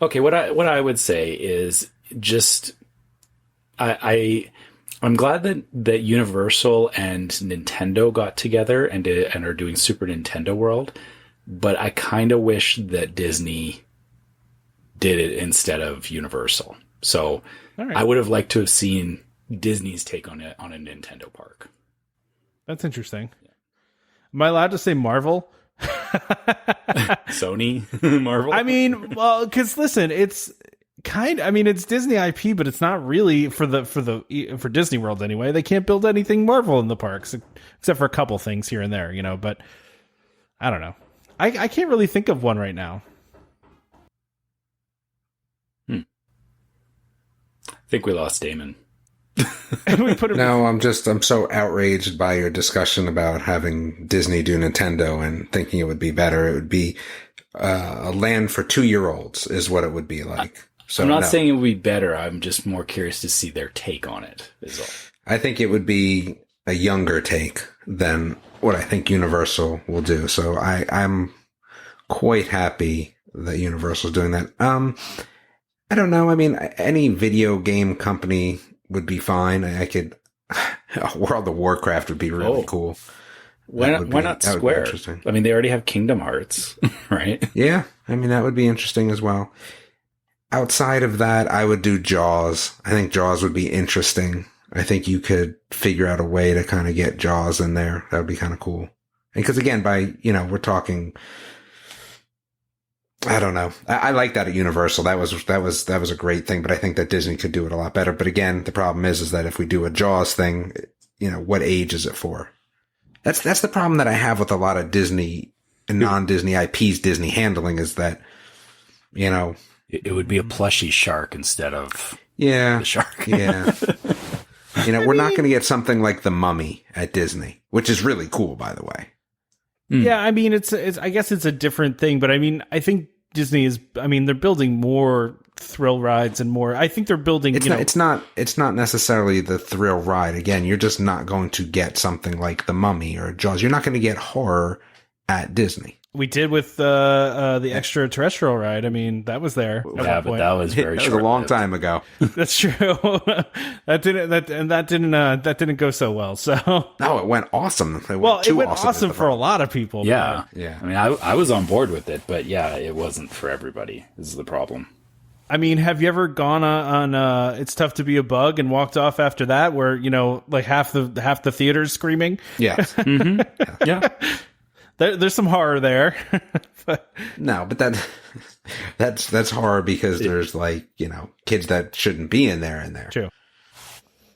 Okay, what I would say is just I'm glad that Universal and Nintendo got together and are doing Super Nintendo World, but I kind of wish that Disney did it instead of Universal. So right. I would have liked to have seen Disney's take on it on a Nintendo park. That's interesting. Yeah. Am I allowed to say Marvel? Sony? Marvel? I mean, well, because listen, it's it's Disney IP, but it's not really for Disney World anyway. They can't build anything Marvel in the parks except for a couple things here and there, you know, but I don't know. I can't really think of one right now. I think we lost Damon. No, I'm so outraged by your discussion about having Disney do Nintendo and thinking it would be better. It would be a land for 2-year-olds is what it would be like. So I'm not saying it would be better. I'm just more curious to see their take on it is all. I think it would be a younger take than what I think Universal will do. So I'm quite happy that Universal's doing that. I don't know. I mean, any video game company would be fine. World of Warcraft would be really cool. Why not Square? I mean, they already have Kingdom Hearts, right? Yeah. I mean, that would be interesting as well. Outside of that, I would do Jaws. I think Jaws would be interesting. I think you could figure out a way to kind of get Jaws in there. That would be kind of cool. And because again, we're talking, I don't know. I like that at Universal. That was a great thing, but I think that Disney could do it a lot better. But again, the problem is that if we do a Jaws thing, you know, what age is it for? That's the problem that I have with a lot of Disney and non-Disney IPs Disney handling is that, you know, It would be a plushy shark instead of the shark. Yeah. We're not going to get something like the Mummy at Disney, which is really cool, by the way. Yeah, I mean, it's I guess it's a different thing, but I mean, I think Disney they're building more thrill rides and more. I think they're building. It's not necessarily the thrill ride. Again, you're just not going to get something like the Mummy or Jaws. You're not going to get horror at Disney. We did with the extraterrestrial ride. I mean, that was there. Yeah, but that was very short. That was a long time ago. That's true. that didn't go so well. So no, it went awesome. It went awesome for a lot of people. Yeah, yeah. I mean, I was on board with it, but yeah, it wasn't for everybody. This is the problem. I mean, have you ever gone on It's Tough to Be a Bug and walked off after that, where like half the theater's screaming? Yes. Mm-hmm. Yeah. There's some horror there. No, but that's horror because there's kids that shouldn't be in there. True.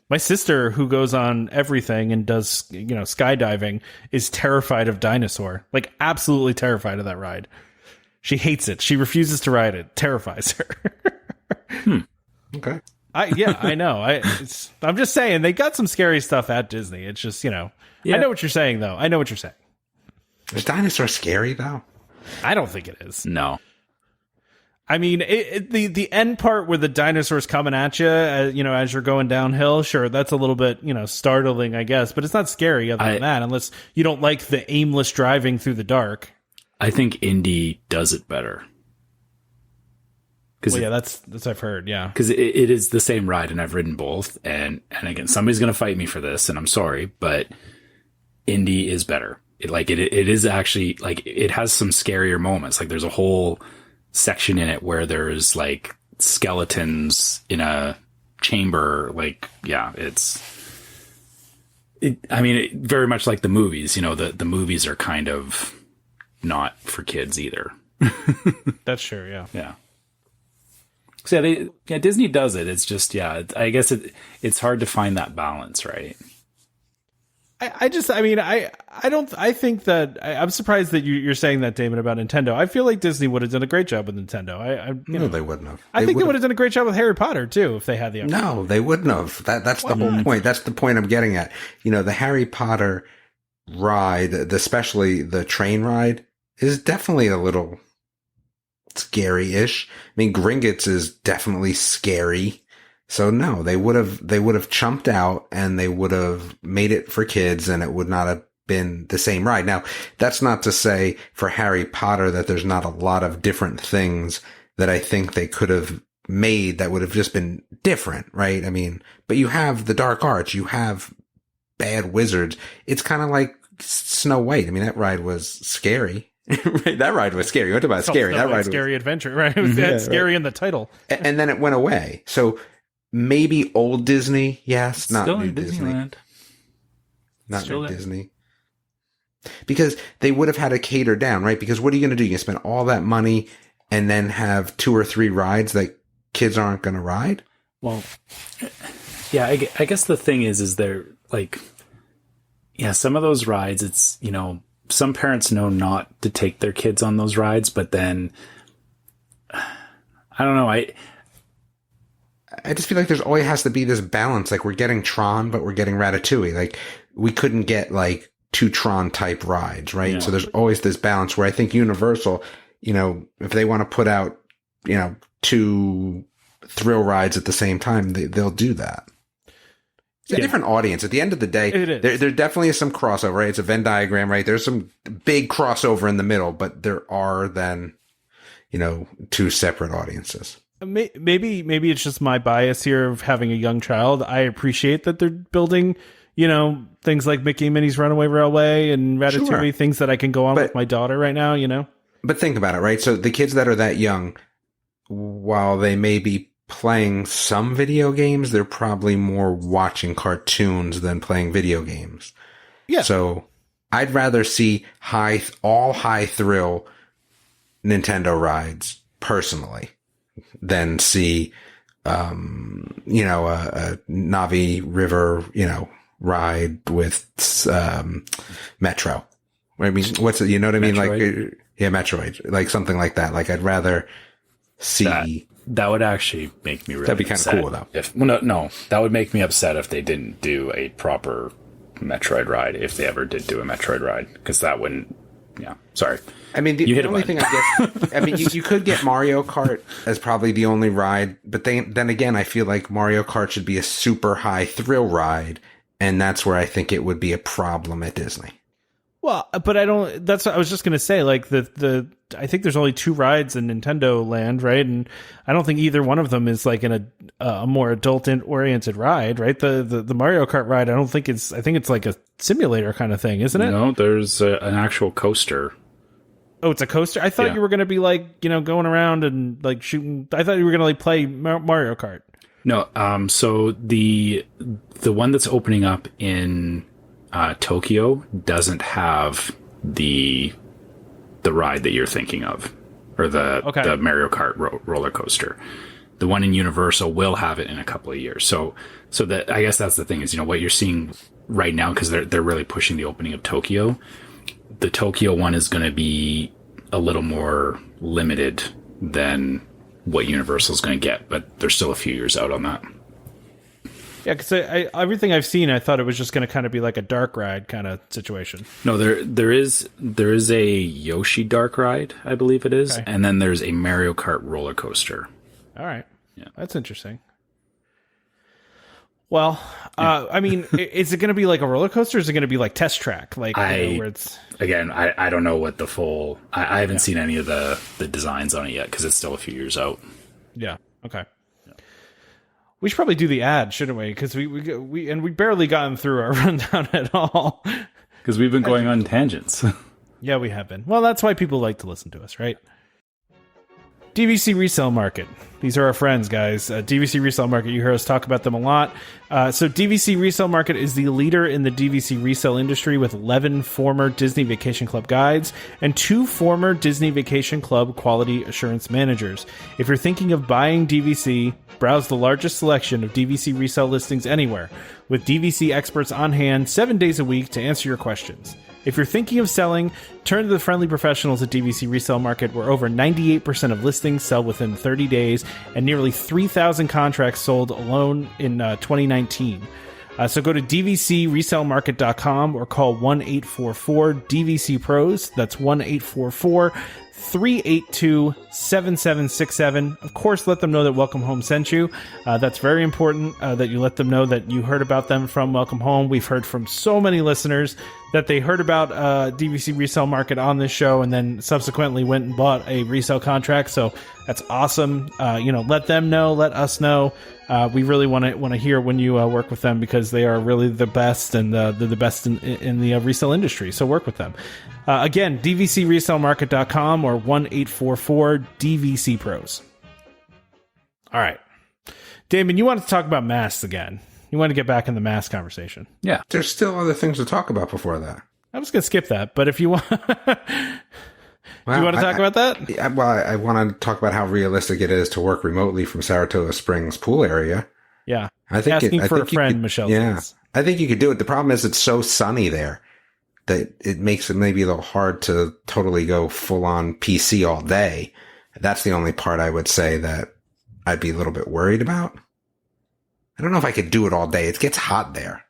My sister, who goes on everything and does skydiving, is terrified of Dinosaur. Like absolutely terrified of that ride. She hates it. She refuses to ride it. Terrifies her. Okay. I know. I'm just saying they got some scary stuff at Disney. It's just I know what you're saying though. I know what you're saying. Is Dinosaur scary though? I don't think it is. No. I mean, the end part where the dinosaur's coming at you, as you're going downhill, sure, that's a little bit, startling, I guess. But it's not scary other than that, unless you don't like the aimless driving through the dark. I think Indy does it better. Well, yeah, that's I've heard, yeah. Because it is the same ride, and I've ridden both. And again, somebody's going to fight me for this, and I'm sorry, but Indy is better. It is actually, it has some scarier moments. Like, there's a whole section in it where there's, skeletons in a chamber. It's very much like the movies. The movies are kind of not for kids either. That's true, yeah. Yeah. So, Disney does it. It's just, I guess it's hard to find that balance, right? I'm surprised that you're saying that, Damon, about Nintendo. I feel like Disney would have done a great job with Nintendo. No, they wouldn't have. I think they would have done a great job with Harry Potter too if they had the opportunity. No, they wouldn't have. That's the whole point. That's the point I'm getting at. The Harry Potter ride, especially the train ride, is definitely a little scary-ish. I mean, Gringotts is definitely scary. So no, they would have chumped out and they would have made it for kids and it would not have been the same ride. Now, that's not to say for Harry Potter that there's not a lot of different things that I think they could have made that would have just been different, right? I mean, but you have the dark arts, you have bad wizards. It's kind of like Snow White. I mean, that ride was scary. Right, that ride was scary. What about scary? That ride was scary adventure, right? It was scary in the title. And then it went away. So maybe old Disney, yes, not still new in Disney. Disneyland. Not still new there. Disney. Because they would have had to cater down, right? Because what are you going to do? You spend all that money and then have 2 or 3 rides that kids aren't going to ride? Well, yeah, I guess the thing is they're some of those rides, it's, some parents know not to take their kids on those rides, but then, I don't know, I just feel like there's always has to be this balance. Like, we're getting Tron, but we're getting Ratatouille. Like, we couldn't get 2 Tron type rides, right? Yeah. So there's always this balance where I think Universal, if they want to put out, 2 thrill rides at the same time, they'll do that. It's a different audience. At the end of the day, there definitely is some crossover, right? It's a Venn diagram, right? There's some big crossover in the middle, but there are then, 2 separate audiences. Maybe it's just my bias here of having a young child. I appreciate that they're building, things like Mickey and Minnie's Runaway Railway and Ratatouille, sure, things that I can go on with my daughter right now, But think about it, right? So the kids that are that young, while they may be playing some video games, they're probably more watching cartoons than playing video games. Yeah. So I'd rather see all high thrill Nintendo rides personally than see, a Navi River, ride with, Metro. I mean, what's it? You know what I mean? Metroid. Metroid, like something like that. Like, I'd rather see. That would actually make me really That'd be kind of upset cool, though. No, that would make me upset if they didn't do a proper Metroid ride, if they ever did do a Metroid ride, because that wouldn't. Yeah, sorry. I mean, the only thing I guess, I mean, you could get Mario Kart as probably the only ride, but then again, I feel like Mario Kart should be a super high thrill ride, and that's where I think it would be a problem at Disney. Well, but I don't. That's what I was just gonna say. Like the I think there's only 2 rides in Nintendo Land, right? And I don't think either one of them is like in a more adult oriented ride, right? The Mario Kart ride, I don't think it's. I think it's like a simulator kind of thing, isn't it? No, there's an actual coaster. Oh, it's a coaster. I thought you were gonna be like going around and like shooting. I thought you were gonna like play Mario Kart. No, so the one that's opening up in Tokyo doesn't have the ride that you're thinking of, or the Mario Kart roller coaster. The one in Universal will have it in a couple of years. So that, I guess that's the thing, is what you're seeing right now, because they're really pushing the opening of Tokyo. The Tokyo one is going to be a little more limited than what Universal is going to get, but they're still a few years out on that. Yeah, because everything I've seen, I thought it was just going to kind of be like a dark ride kind of situation. No, there is a Yoshi dark ride, I believe it is, and then there's a Mario Kart roller coaster. All right, yeah, that's interesting. Well, I mean, is it going to be like a roller coaster? Or is it going to be like test track, like where it's again? I don't know what the full. I haven't seen any of the designs on it yet because it's still a few years out. Yeah. Okay. We should probably do the ad, shouldn't we? Because we barely gotten through our rundown at all. Because we've been going on tangents. Yeah, we have been. Well, that's why people like to listen to us, right? DVC Resale Market. These are our friends, guys. DVC Resale Market, you hear us talk about them a lot. So DVC Resale Market is the leader in the DVC resale industry with 11 former Disney Vacation Club guides and 2 former Disney Vacation Club quality assurance managers. If you're thinking of buying DVC, browse the largest selection of DVC resale listings anywhere, with DVC experts on hand 7 days a week to answer your questions. If you're thinking of selling, turn to the friendly professionals at DVC Resale Market, where over 98% of listings sell within 30 days and nearly 3,000 contracts sold alone in 2019. So go to dvcresalemarket.com or call 1-844-DVC-PROS. That's 1-844-382-7767. Of course, let them know that Welcome Home sent you. That's very important that you let them know that you heard about them from Welcome Home. We've heard from so many listeners that they heard about DVC Resale Market on this show and then subsequently went and bought a resale contract. So that's awesome. Let them know, let us know. We really want to hear when you work with them, because they are really the best, and they're the best in the resale industry. So work with them. Again, dvcresalemarket.com or 1-844-DVC-PROS. All right. Damon, you want to talk about masks again. You want to get back in the mask conversation. Yeah. There's still other things to talk about before that. I was going to skip that, but if you want... Well, you want to talk about that? I want to talk about how realistic it is to work remotely from Saratoga Springs pool area. Yeah. I think asking for a friend, Michelle says. I think you could do it. The problem is it's so sunny there that it makes it maybe a little hard to totally go full on PC all day. That's the only part I would say that I'd be a little bit worried about. I don't know if I could do it all day. It gets hot there.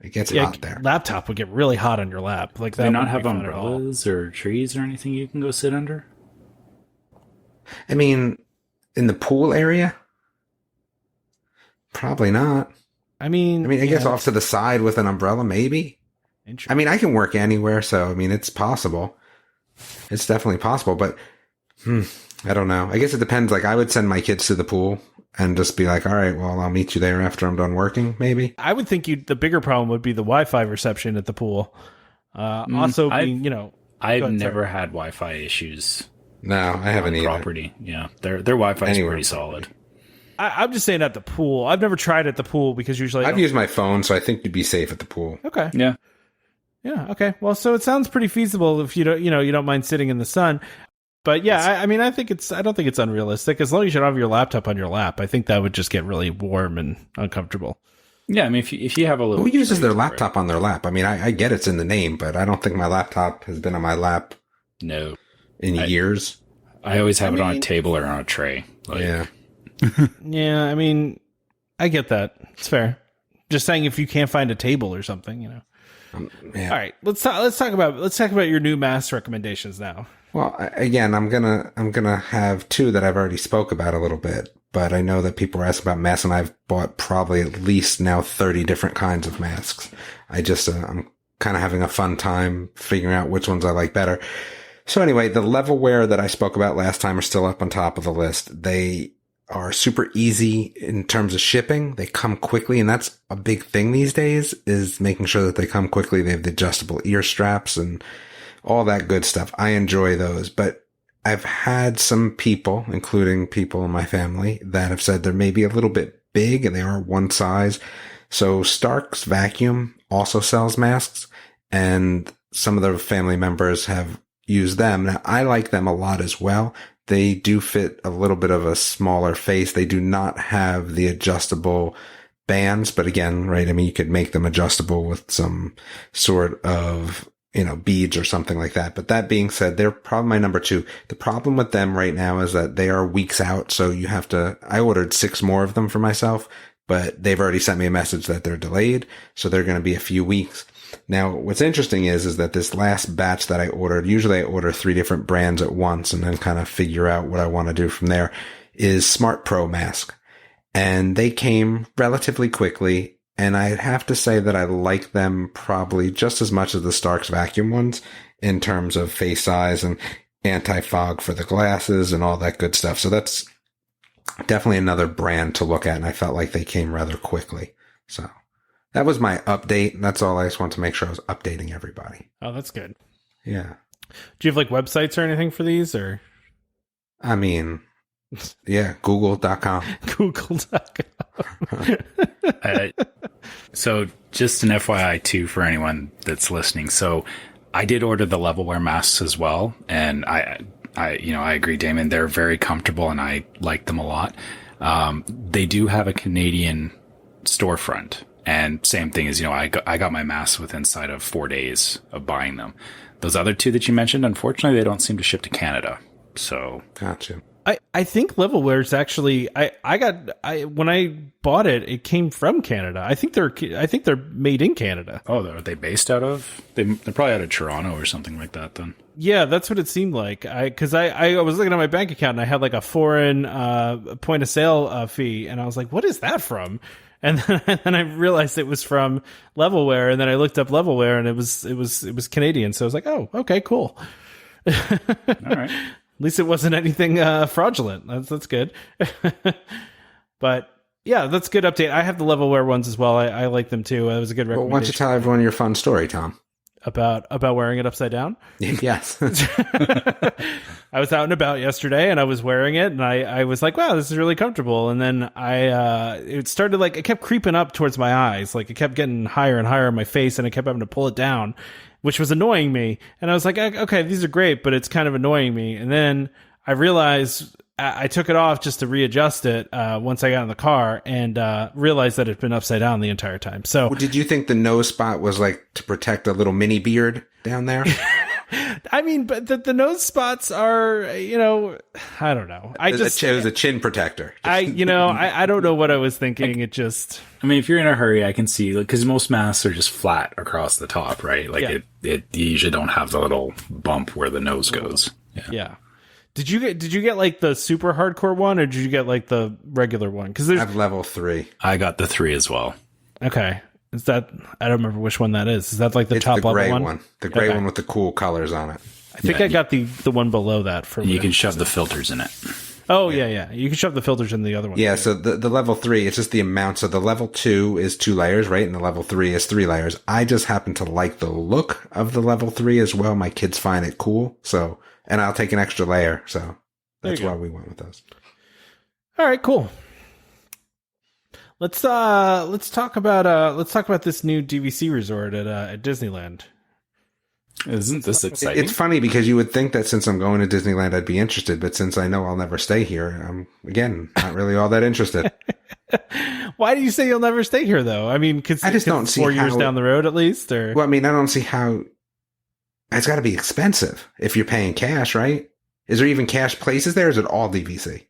It gets hot there. Laptop would get really hot on your lap. Like that. Do they not have umbrellas or trees or anything you can go sit under? I mean, in the pool area, probably not. I guess off to the side with an umbrella, maybe. I mean, I can work anywhere, so I mean, it's possible. It's definitely possible, but I don't know. I guess it depends. Like, I would send my kids to the pool and just be like, all right, well, I'll meet you there after I'm done working, maybe. I would think the bigger problem would be the Wi-Fi reception at the pool. Also being, I've never had Wi-Fi issues. No, I haven't either. Property. Yeah. Their Wi-Fi is pretty solid. I'm just saying at the pool. I've never tried at the pool because usually I've used my phone, so I think you'd be safe at the pool. Okay. Yeah. Yeah. Okay. Well, so it sounds pretty feasible if you don't mind sitting in the sun. But yeah, I don't think it's unrealistic. As long as you don't have your laptop on your lap, I think that would just get really warm and uncomfortable. Yeah, I mean, if you have a little... Who uses their laptop on their lap? I mean, I get it's in the name, but I don't think my laptop has been on my lap in years. I always have it on a table or on a tray. Yeah. Yeah, I mean, I get that. It's fair. Just saying, if you can't find a table or something, Yeah. All right, let's talk about your new mask recommendations now. Well, again, I'm gonna have two that I've already spoke about a little bit, but I know that people are asking about masks, and I've bought probably at least now 30 different kinds of masks. I'm kind of having a fun time figuring out which ones I like better. So anyway, the levelware that I spoke about last time are still up on top of the list. They are super easy in terms of shipping. They come quickly, and that's a big thing these days, is making sure that they come quickly. They have the adjustable ear straps and all that good stuff. I enjoy those, but I've had some people, including people in my family, that have said they're maybe a little bit big and they are one size. So Stark's Vacuum also sells masks, and some of the family members have used them. Now, I like them a lot as well. They do fit a little bit of a smaller face. They do not have the adjustable bands, but again, right, I mean, you could make them adjustable with some sort of, beads or something like that. But that being said, they're probably my number two. The problem with them right now is that they are weeks out. So I ordered 6 more of them for myself, but they've already sent me a message that they're delayed. So they're going to be a few weeks. Now, what's interesting is that this last batch that I ordered, usually I order 3 different brands at once and then kind of figure out what I want to do from there, is Smart Pro Mask. And they came relatively quickly. And I have to say that I like them probably just as much as the Stark's Vacuum ones in terms of face size and anti-fog for the glasses and all that good stuff. So that's definitely another brand to look at. And I felt like they came rather quickly. So that was my update. That's all. I just want to make sure I was updating everybody. Oh, that's good. Yeah. Do you have websites or anything for these, or? I mean, yeah, google.com. Google.com. So just an FYI too for anyone that's listening. So I did order the levelware masks as well, and I agree, Damon. They're very comfortable, and I like them a lot. They do have a Canadian storefront, and same thing as I got my masks within inside of 4 days of buying them. Those other two that you mentioned, unfortunately, they don't seem to ship to Canada. So gotcha. I think levelware is actually when I bought it, it came from Canada. I think they're made in Canada. Oh, are they based out of? They're probably out of Toronto or something like that. Then yeah, that's what it seemed like. Because I was looking at my bank account and I had a foreign point of sale fee, and I was like, what is that from? And then I realized it was from levelware, and then I looked up levelware, and it was Canadian. So I was like, oh, okay, cool. All right. At least it wasn't anything fraudulent. That's good. But yeah, that's a good update. I have the levelware ones as well. I like them too. It was a good recommendation. Well, why don't you tell everyone your fun story, Tom? About wearing it upside down? Yes. I was out and about yesterday, and I was wearing it, and I was like, wow, this is really comfortable. And then it started it kept creeping up towards my eyes. It kept getting higher and higher on my face, and I kept having to pull it down, which was annoying me. And I was like, okay, these are great, but it's kind of annoying me. And then I realized I took it off just to readjust it once I got in the car, and realized that it'd been upside down the entire time. So, well, did you think the nose spot was to protect a little mini beard down there? I mean, but the nose spots are, I don't know. It was a chin protector. I don't know what I was thinking. It just... I mean, if you're in a hurry, I can see, because most masks are just flat across the top, right? You usually don't have the little bump where the nose goes. Yeah. Did you get the super hardcore one, or did you get the regular one? Because I have level 3. I got the 3 as well. Okay. Is that, I don't remember which one that is. Is that the it's top the gray level one? The gray one with the cool colors on it. I think I got the one below that. You can shove the filters in it. Oh, yeah. You can shove the filters in the other one. Yeah, too. so the level 3, it's just the amount. So the level 2 is 2 layers, right? And the level 3 is 3 layers. I just happen to like the look of the level 3 as well. My kids find it cool. So, and I'll take an extra layer. So that's why we went with those. All right, cool. Let's talk about this new DVC resort at Disneyland. Isn't this exciting? It's funny because you would think that since I'm going to Disneyland, I'd be interested, but since I know I'll never stay here, I'm again not really all that interested. Why do you say you'll never stay here, though? I mean, because I just don't see 4 years down the road, at least. Or well, I mean, I don't see how it's got to be expensive if you're paying cash, right? Is there even cash places there? Or is it all DVC?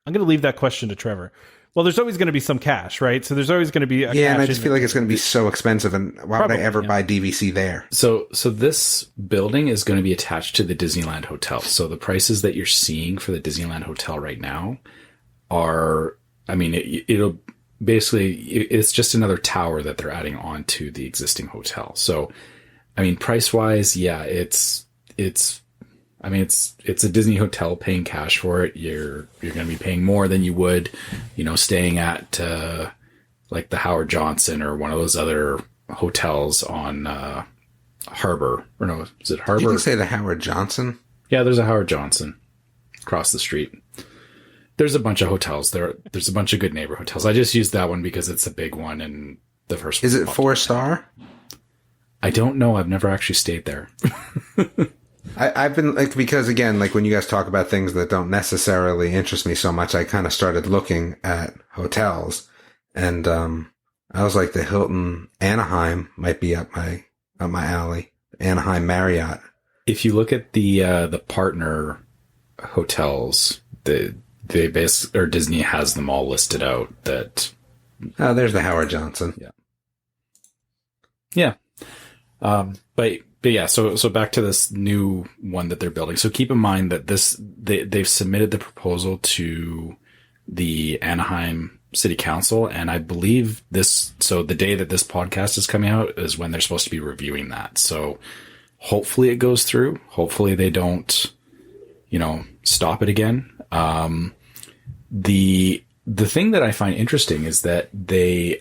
I'm going to leave that question to Trevor. Well, there's always going to be some cash, right? So there's always going to be a yeah, and I cash just feel like it's going to be so expensive, and why would I ever buy DVC there? So this building is going to be attached to the Disneyland Hotel. So the prices that you're seeing for the Disneyland Hotel right now are, I mean, it'll basically, it's just another tower that they're adding on to the existing hotel. So, I mean, price wise, yeah, it's a Disney hotel. Paying cash for it, you're going to be paying more than you would, staying at like the Howard Johnson or one of those other hotels on Harbor. Or no, is it Harbor? You can say the Howard Johnson. Yeah, there's a Howard Johnson across the street. There's a bunch of hotels there. There's a bunch of good neighbor hotels. I just used that one because it's a big one and the first. Is it 4-star? I don't know. I've never actually stayed there. I've been like, because again, like when you guys talk about things that don't necessarily interest me so much, I kind of started looking at hotels, and I was like, the Hilton Anaheim might be up my alley. Anaheim Marriott. If you look at the partner hotels, Disney has them all listed out. That there's the Howard Johnson. Yeah. But yeah, so back to this new one that they're building. So keep in mind that they've submitted the proposal to the Anaheim City Council, and I believe so the day that this podcast is coming out is when they're supposed to be reviewing that. So hopefully it goes through. Hopefully they don't, stop it again. The thing that I find interesting is that they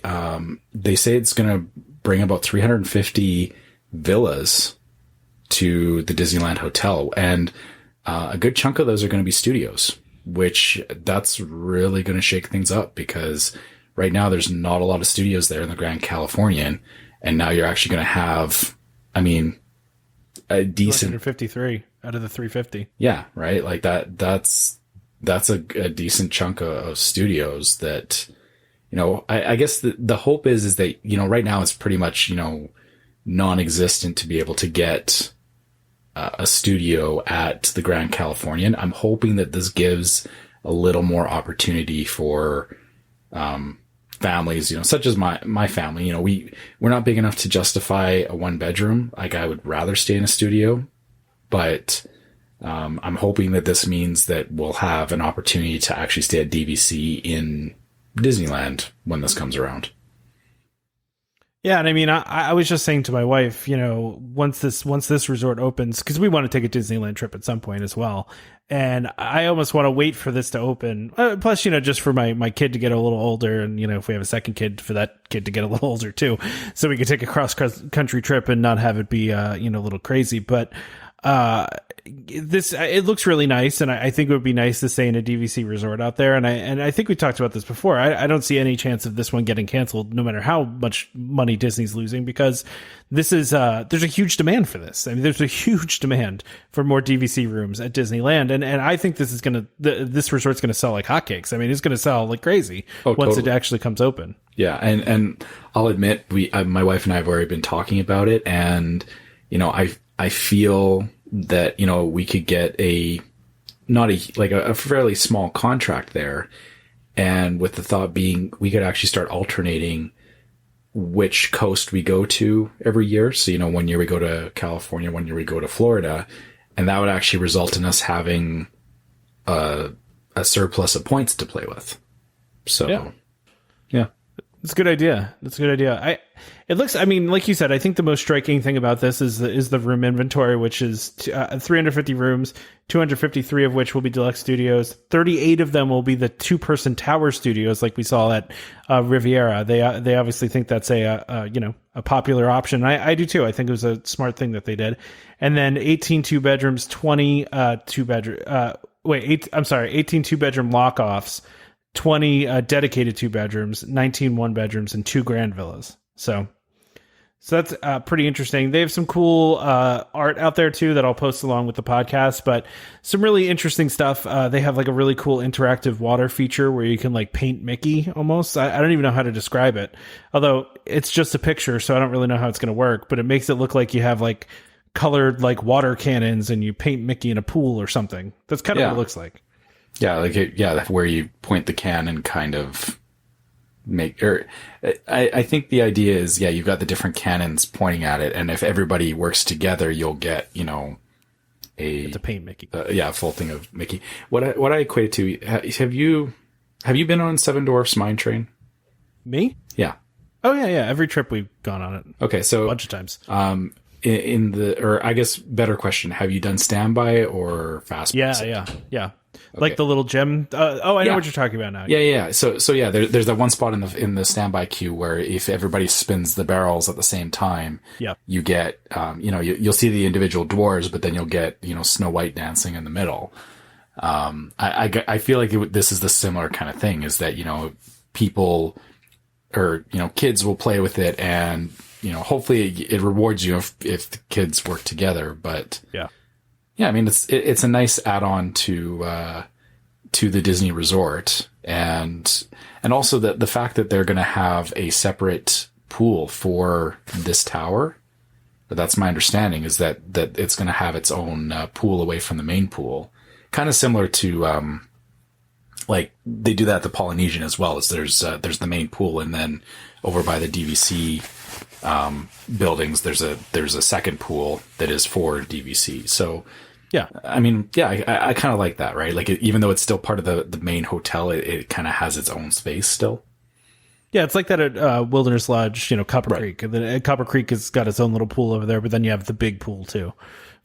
say it's going to bring about 350 villas to the Disneyland Hotel, and a good chunk of those are going to be studios, which that's really going to shake things up, because right now there's not a lot of studios there in the Grand Californian, and now you're actually going to have, a decent 253 out of the 350. Yeah, right. Like that's a decent chunk of studios that, I guess the hope is that, right now it's pretty much, non-existent to be able to get a studio at the Grand Californian. I'm hoping that this gives a little more opportunity for families, such as my family. We're not big enough to justify a 1-bedroom. Like, I would rather stay in a studio, but I'm hoping that this means that we'll have an opportunity to actually stay at DVC in Disneyland when this comes around. Yeah, and I was just saying to my wife, once this resort opens, because we want to take a Disneyland trip at some point as well, and I almost want to wait for this to open. Plus, just for my kid to get a little older, and if we have a second kid, for that kid to get a little older too, so we could take a cross country trip and not have it be a little crazy. But it looks really nice, and I think it would be nice to stay in a DVC resort out there. And I think we talked about this before. I don't see any chance of this one getting canceled, no matter how much money Disney's losing, because this is there's a huge demand for this. There's a huge demand for more DVC rooms at Disneyland, and I think this is this resort's gonna sell like hotcakes. It's gonna sell like crazy once totally. It actually comes open. Yeah, and I'll admit, my wife and I have already been talking about it, and I feel that, we could get a fairly small contract there. And with the thought being, we could actually start alternating which coast we go to every year. So, 1 year we go to California, 1 year we go to Florida. And that would actually result in us having a surplus of points to play with. So, yeah. It's a good idea. It looks, like you said, I think the most striking thing about this is the room inventory, which is 350 rooms, 253 of which will be deluxe studios. 38 of them will be the 2-person tower studios, like we saw at Riviera. They obviously think that's a popular option. I do too. I think it was a smart thing that they did. And then 18 2-bedrooms, 20 2-bedroom. 18 2-bedroom lock-offs. 20 dedicated 2-bedrooms, 19 1-bedrooms, and 2 grand villas. So that's pretty interesting. They have some cool art out there too that I'll post along with the podcast, but some really interesting stuff. They have like a really cool interactive water feature where you can like paint Mickey almost. I don't even know how to describe it, although it's just a picture, so I don't really know how it's going to work, but it makes it look like you have like colored like water cannons and you paint Mickey in a pool or something. That's kind of what it looks like. Yeah, where you point the can and kind of make, or I think the idea is, you've got the different cannons pointing at it, and if everybody works together, you'll get, It's a paint Mickey. A full thing of Mickey. What I equate it to, have you been on Seven Dwarfs Mine Train? Me? Yeah. Oh yeah. Every trip we've gone on it. Okay, so a bunch of times. Or I guess better question, have you done standby or fast? Yeah. Like the little gem. I know what you're talking about now. Yeah. So there's that one spot in the standby queue where if everybody spins the barrels at the same time, you get, you'll see the individual dwarves, but then you'll get, Snow White dancing in the middle. I feel like this is the similar kind of thing, is that, people or, kids will play with it, and, hopefully it rewards you if the kids work together. But I mean, it's a nice add-on to the Disney Resort, and also the fact that they're going to have a separate pool for this tower. But that's my understanding, is that it's going to have its own pool away from the main pool, kind of similar to like they do that at the Polynesian as well. As there's the main pool, and then over by the DVC buildings, there's a second pool that is for DVC. So. Yeah, I mean, I kind of like that, right? Like, even though it's still part of the main hotel, it kind of has its own space still. Yeah, it's like that at Wilderness Lodge, Copper Creek. And then Copper Creek has got its own little pool over there, but then you have the big pool too.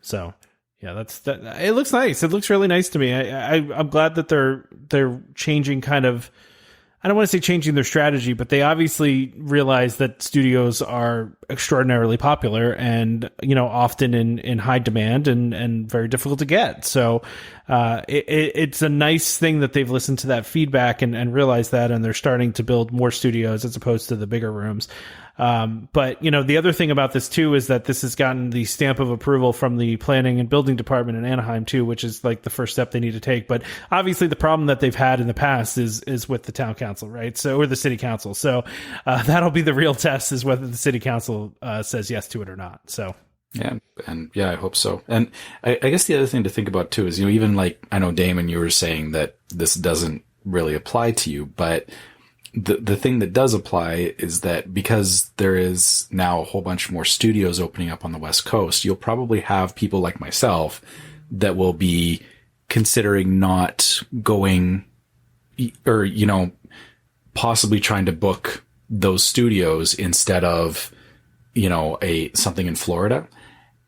So, yeah, it looks nice. It looks really nice to me. I'm glad that they're changing kind of. I don't want to say changing their strategy, but they obviously realize that studios are extraordinarily popular and, often in high demand and very difficult to get. So, it's a nice thing that they've listened to that feedback and realized that, and they're starting to build more studios as opposed to the bigger rooms. But the other thing about this too is that this has gotten the stamp of approval from the planning and building department in Anaheim too, which is like the first step they need to take. But obviously the problem that they've had in the past is with the town council, right? So, or the city council. So, that'll be the real test, is whether the city council, says yes to it or not. So. I hope so. And I guess the other thing to think about too is, even like, I know Damon, you were saying that this doesn't really apply to you, but the thing that does apply is that because there is now a whole bunch more studios opening up on the West Coast, you'll probably have people like myself that will be considering not going, or, possibly trying to book those studios instead of, something in Florida.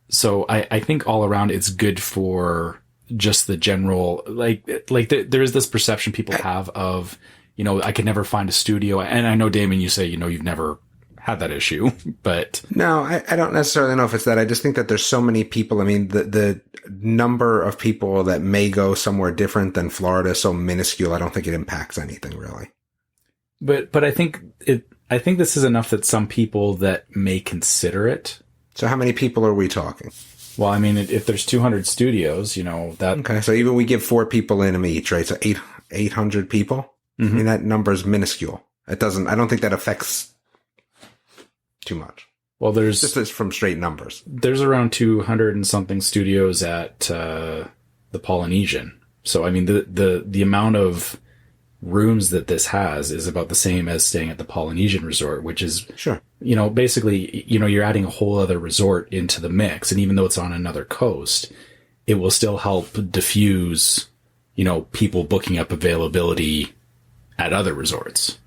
So I think all around it's good for just the general, like there is this perception people have of, I could never find a studio. And I know, Damon, you say, you've never had that issue, but. No, I don't necessarily know if it's that. I just think that there's so many people. I mean, the number of people that may go somewhere different than Florida is so minuscule. I don't think it impacts anything really. But I think this is enough that some people that may consider it. So how many people are we talking? Well, I mean, if there's 200 studios, that. Okay. So even we give 4 people in them each, right? So 800 people. Mm-hmm. I mean, that number is minuscule. I don't think that affects too much. Well, just from straight numbers. There's around 200 and something studios at, the Polynesian. So, I mean, the amount of rooms that this has is about the same as staying at the Polynesian Resort, which is, sure, basically, you're adding a whole other resort into the mix. And even though it's on another coast, it will still help diffuse, people booking up availability at other resorts.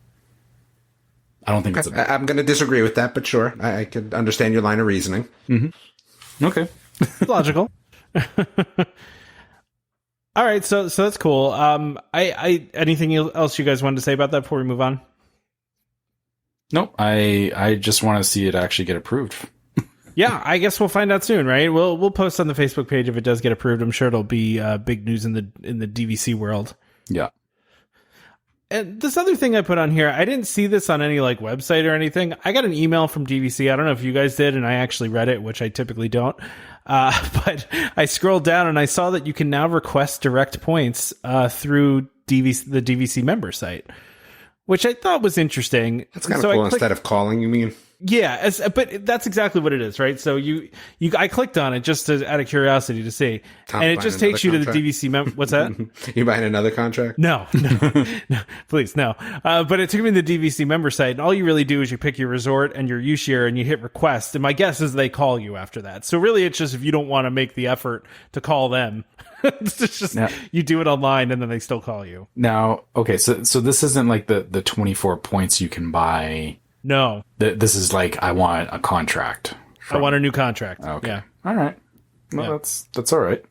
I don't think I'm going to disagree with that, but sure, I could understand your line of reasoning. Mm-hmm. Okay. Logical. All right, so that's cool. Anything else you guys wanted to say about that before we move on? Nope. I just want to see it actually get approved. Yeah, I guess we'll find out soon, right? We'll post on the Facebook page if it does get approved. I'm sure it'll be big news in the DVC world. Yeah. And this other thing I put on here, I didn't see this on any website or anything. I got an email from DVC. I don't know if you guys did, and I actually read it, which I typically don't. But I scrolled down and I saw that you can now request direct points through the DVC member site, which I thought was interesting. That's kind of cool. Instead of calling, you mean? Yeah, but that's exactly what it is, right? So I clicked on it just out of curiosity to see, Tom, and it just takes you contract? to the DVC What's that? You buying another contract? No, please, no. But it took me to the DVC member site, and all you really do is you pick your resort and your use year, and you hit request. And my guess is they call you after that. So really, it's just if you don't want to make the effort to call them, it's just you do it online, and then they still call you. Now, okay, so this isn't like the 24 points you can buy. No, This is like, I want a contract. I want a new contract. Okay. Yeah. All right. Well, that's all right.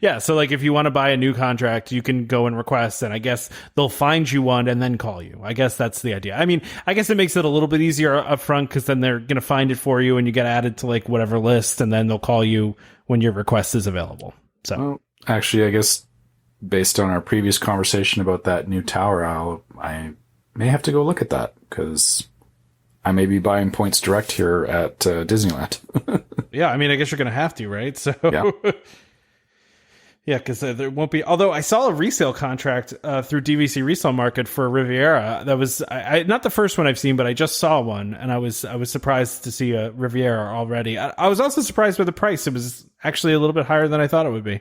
Yeah, so like if you want to buy a new contract, you can go and request, and I guess they'll find you one and then call you. I guess that's the idea. I mean, I guess it makes it a little bit easier up front because then they're going to find it for you and you get added to like whatever list, and then they'll call you when your request is available. So, Well, actually, I guess based on our previous conversation about that new tower, I may have to go look at that because I may be buying points direct here at Disneyland. yeah, I mean, I guess you're going to have to, right? So, Yeah. yeah, because there won't be. Although I saw a resale contract through DVC Resale Market for Riviera. That was not the first one I've seen, but I just saw one, and I was surprised to see a Riviera already. I was also surprised by the price. It was actually a little bit higher than I thought it would be.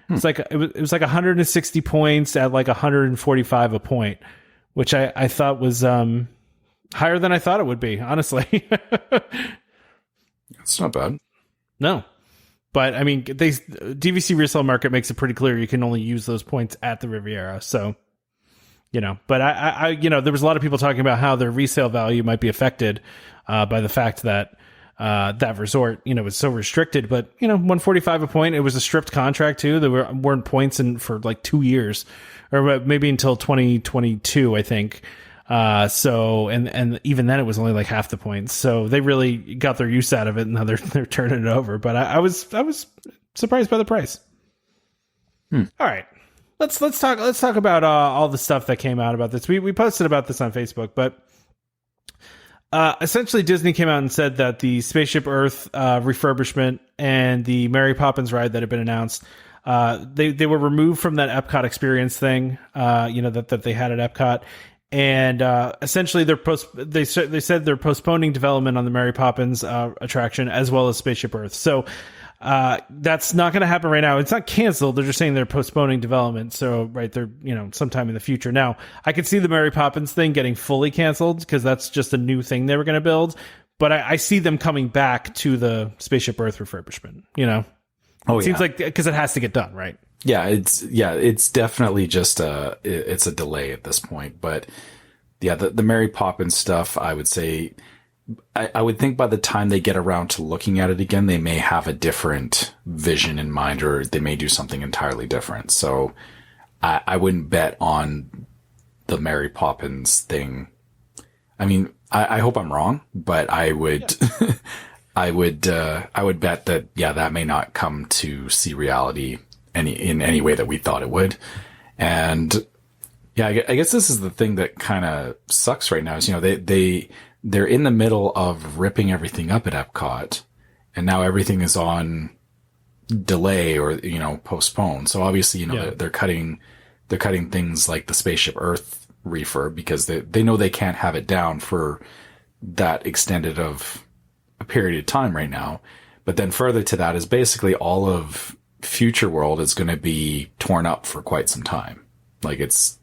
It's like it was like 160 points at like 145 a point, which I thought was higher than I thought it would be, honestly. It's not bad. No. But, I mean, DVC Resale Market makes it pretty clear you can only use those points at the Riviera. So, but I there was a lot of people talking about how their resale value might be affected by the fact that that resort, is so restricted. But, 145 a point, it was a stripped contract, too. There weren't points in for like 2 years, or maybe until 2022, I think. So, and even then it was only like half the points. So they really got their use out of it, and now they're turning it over. But I was surprised by the price. All right. Let's talk about all the stuff that came out about this. We posted about this on Facebook, but essentially Disney came out and said that the Spaceship Earth refurbishment and the Mary Poppins ride that had been announced, they were removed from that Epcot experience thing, that they had at Epcot. And essentially, they said they're postponing development on the Mary Poppins attraction as well as Spaceship Earth. So that's not going to happen right now. It's not canceled. They're just saying they're postponing development. So they're sometime in the future. Now I could see the Mary Poppins thing getting fully canceled because that's just a new thing they were going to build. But I see them coming back to the Spaceship Earth refurbishment. It seems like because it has to get done, right? Yeah, it's definitely just it's a delay at this point. But yeah, the Mary Poppins stuff, I would say, I would think by the time they get around to looking at it again, they may have a different vision in mind, or they may do something entirely different. So I wouldn't bet on the Mary Poppins thing. I mean, I hope I'm wrong, but I would, I would bet that, that may not come to see reality in any way that we thought it would. And yeah, I guess this is the thing that kind of sucks right now is, they're in the middle of ripping everything up at Epcot, and now everything is on delay or, postponed. So obviously, they're cutting things like the Spaceship Earth refurb because they know they can't have it down for that extended of a period of time right now. But then further to that is basically all of Future World is going to be torn up for quite some time. Like it's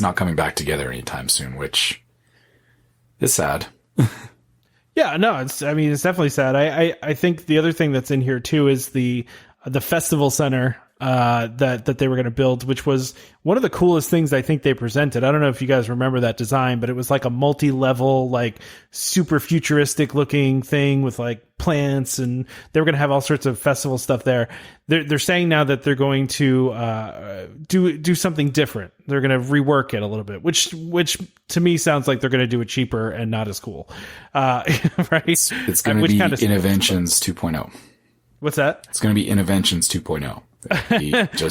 not coming back together anytime soon, which is sad. Yeah, no, it's definitely sad. I think the other thing that's in here too is the festival center that they were going to build, which was one of the coolest things I think they presented. I don't know if you guys remember that design, but it was like a multi-level, like super futuristic looking thing with like plants, and they were going to have all sorts of festival stuff there. They're saying now that they're going to do something different. They're going to rework it a little bit, which to me sounds like they're going to do it cheaper and not as cool. Right? It's going to be Innoventions 2.0. What's that? It's going to be Innoventions 2.0.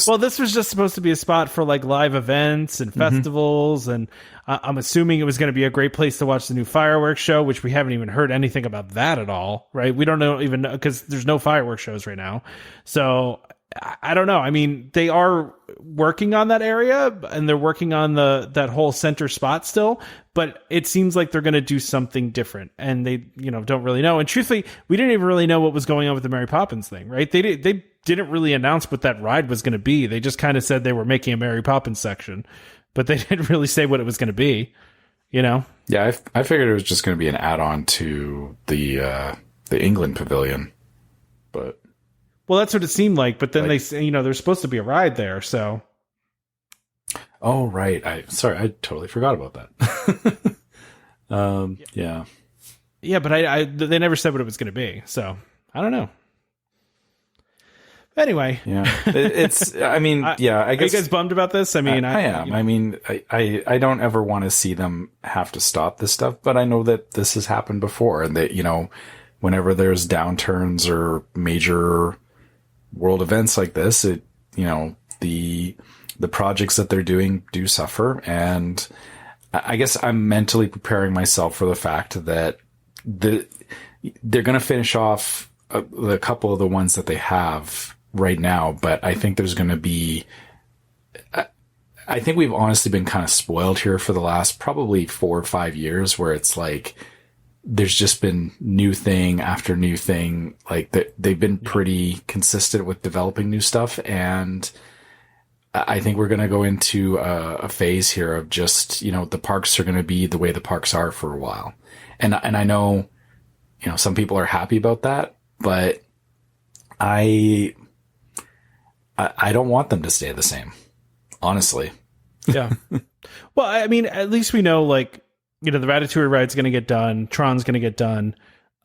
Well, this was just supposed to be a spot for like live events and festivals, and I'm assuming it was going to be a great place to watch the new fireworks show, which we haven't even heard anything about that at all, right? We don't know even because there's no fireworks shows right now. So I don't know. I mean, they are working on that area and they're working on that whole center spot still, but it seems like they're going to do something different and they, don't really know. And truthfully, we didn't even really know what was going on with the Mary Poppins thing, right? They didn't really announce what that ride was going to be. They just kind of said they were making a Mary Poppins section, but they didn't really say what it was going to be, Yeah, I figured it was just going to be an add-on to the England pavilion, but. Well, that's what it seemed like, but then they say, there's supposed to be a ride there, so. Oh, right. I totally forgot about that. Yeah. Yeah, but they never said what it was going to be, so I don't know. Anyway. Yeah. It's, I mean, yeah, I guess. Are you guys bummed about this? I mean, I am. I mean, I don't ever want to see them have to stop this stuff, but I know that this has happened before and that, whenever there's downturns or major world events like this, the projects that they're doing do suffer. And I guess I'm mentally preparing myself for the fact that they're going to finish off a couple of the ones that they have right now. But I think there's going to be, I think we've honestly been kind of spoiled here for the last probably 4 or 5 years where it's like, there's just been new thing after new thing. Like they've been pretty consistent with developing new stuff. And I think we're going to go into a phase here of just, the parks are going to be the way the parks are for a while. And I know, some people are happy about that, but I don't want them to stay the same, honestly. Yeah. Well, I mean, at least we know, like, the Ratatouille ride's going to get done. Tron's going to get done.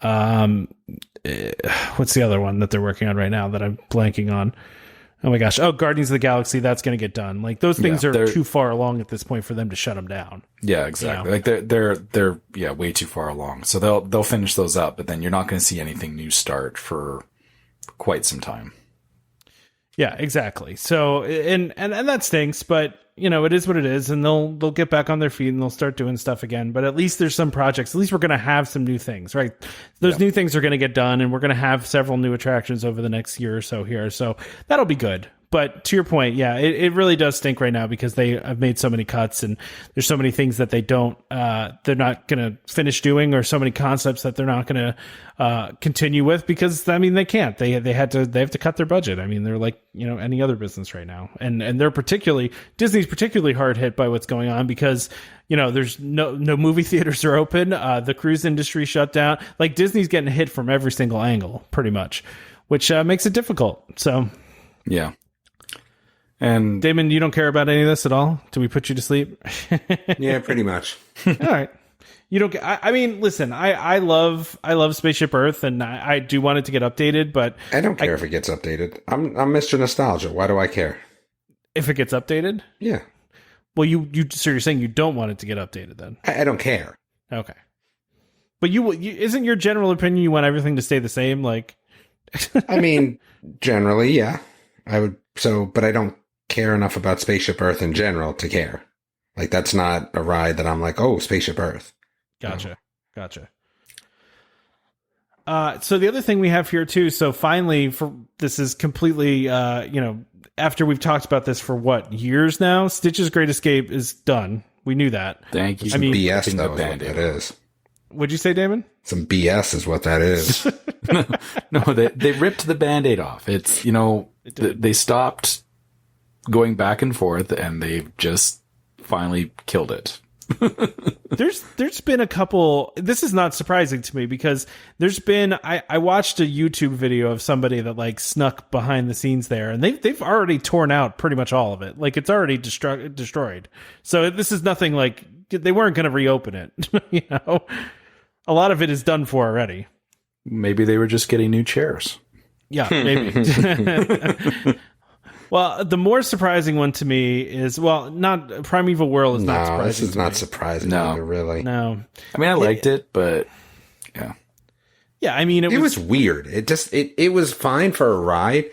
What's the other one that they're working on right now that I'm blanking on? Oh my gosh. Oh, Guardians of the Galaxy. That's going to get done. Like those things are too far along at this point for them to shut them down. Yeah, exactly. Like they're way too far along. So they'll finish those up, but then you're not going to see anything new start for quite some time. Yeah, exactly. So, and that stinks, but it is what it is, and they'll get back on their feet and they'll start doing stuff again. But at least there's some projects. At least we're going to have some new things, right? Those new things are going to get done, and we're going to have several new attractions over the next year or so here. So that'll be good. But to your point, yeah, it really does stink right now because they have made so many cuts and there's so many things that they're not going to finish doing, or so many concepts that they're not going to continue with because, I mean, they can't. They have to cut their budget. I mean, they're like, any other business right now. And Disney's particularly hard hit by what's going on because, there's no movie theaters are open. The cruise industry shut down. Like Disney's getting hit from every single angle pretty much, which makes it difficult. So, yeah. And Damon, you don't care about any of this at all? Do we put you to sleep? Yeah, pretty much. All right. You don't. I mean, listen. I love Spaceship Earth, and I do want it to get updated, but I don't care if it gets updated. I'm Mr. Nostalgia. Why do I care? If it gets updated, yeah. Well, so you're saying you don't want it to get updated then? I don't care. Okay. But you isn't your general opinion you want everything to stay the same? Like, I mean, generally, yeah. I would. But I don't care enough about Spaceship Earth in general to care. Like, that's not a ride that I'm like, oh, Spaceship Earth. Gotcha. So the other thing we have here too, so finally, this is completely, after we've talked about this for years now, Stitch's Great Escape is done. We knew that. Thank you. Some BS, though, is what that is. What'd you say, Damon? Some BS is what that is. No, they ripped the Band-Aid off. It's, they stopped going back and forth and they've just finally killed it. There's been a couple. This is not surprising to me because there's been. I watched a YouTube video of somebody that like snuck behind the scenes there, and they've already torn out pretty much all of it. Like it's already destroyed. So this is nothing like they weren't going to reopen it. A lot of it is done for already. Maybe they were just getting new chairs. Yeah, maybe. Well, the more surprising one to me is, not Primeval Whirl is not surprising. This is not surprising either, really. No. I mean, I liked it, but yeah. Yeah, I mean, it was weird. It was fine for a ride,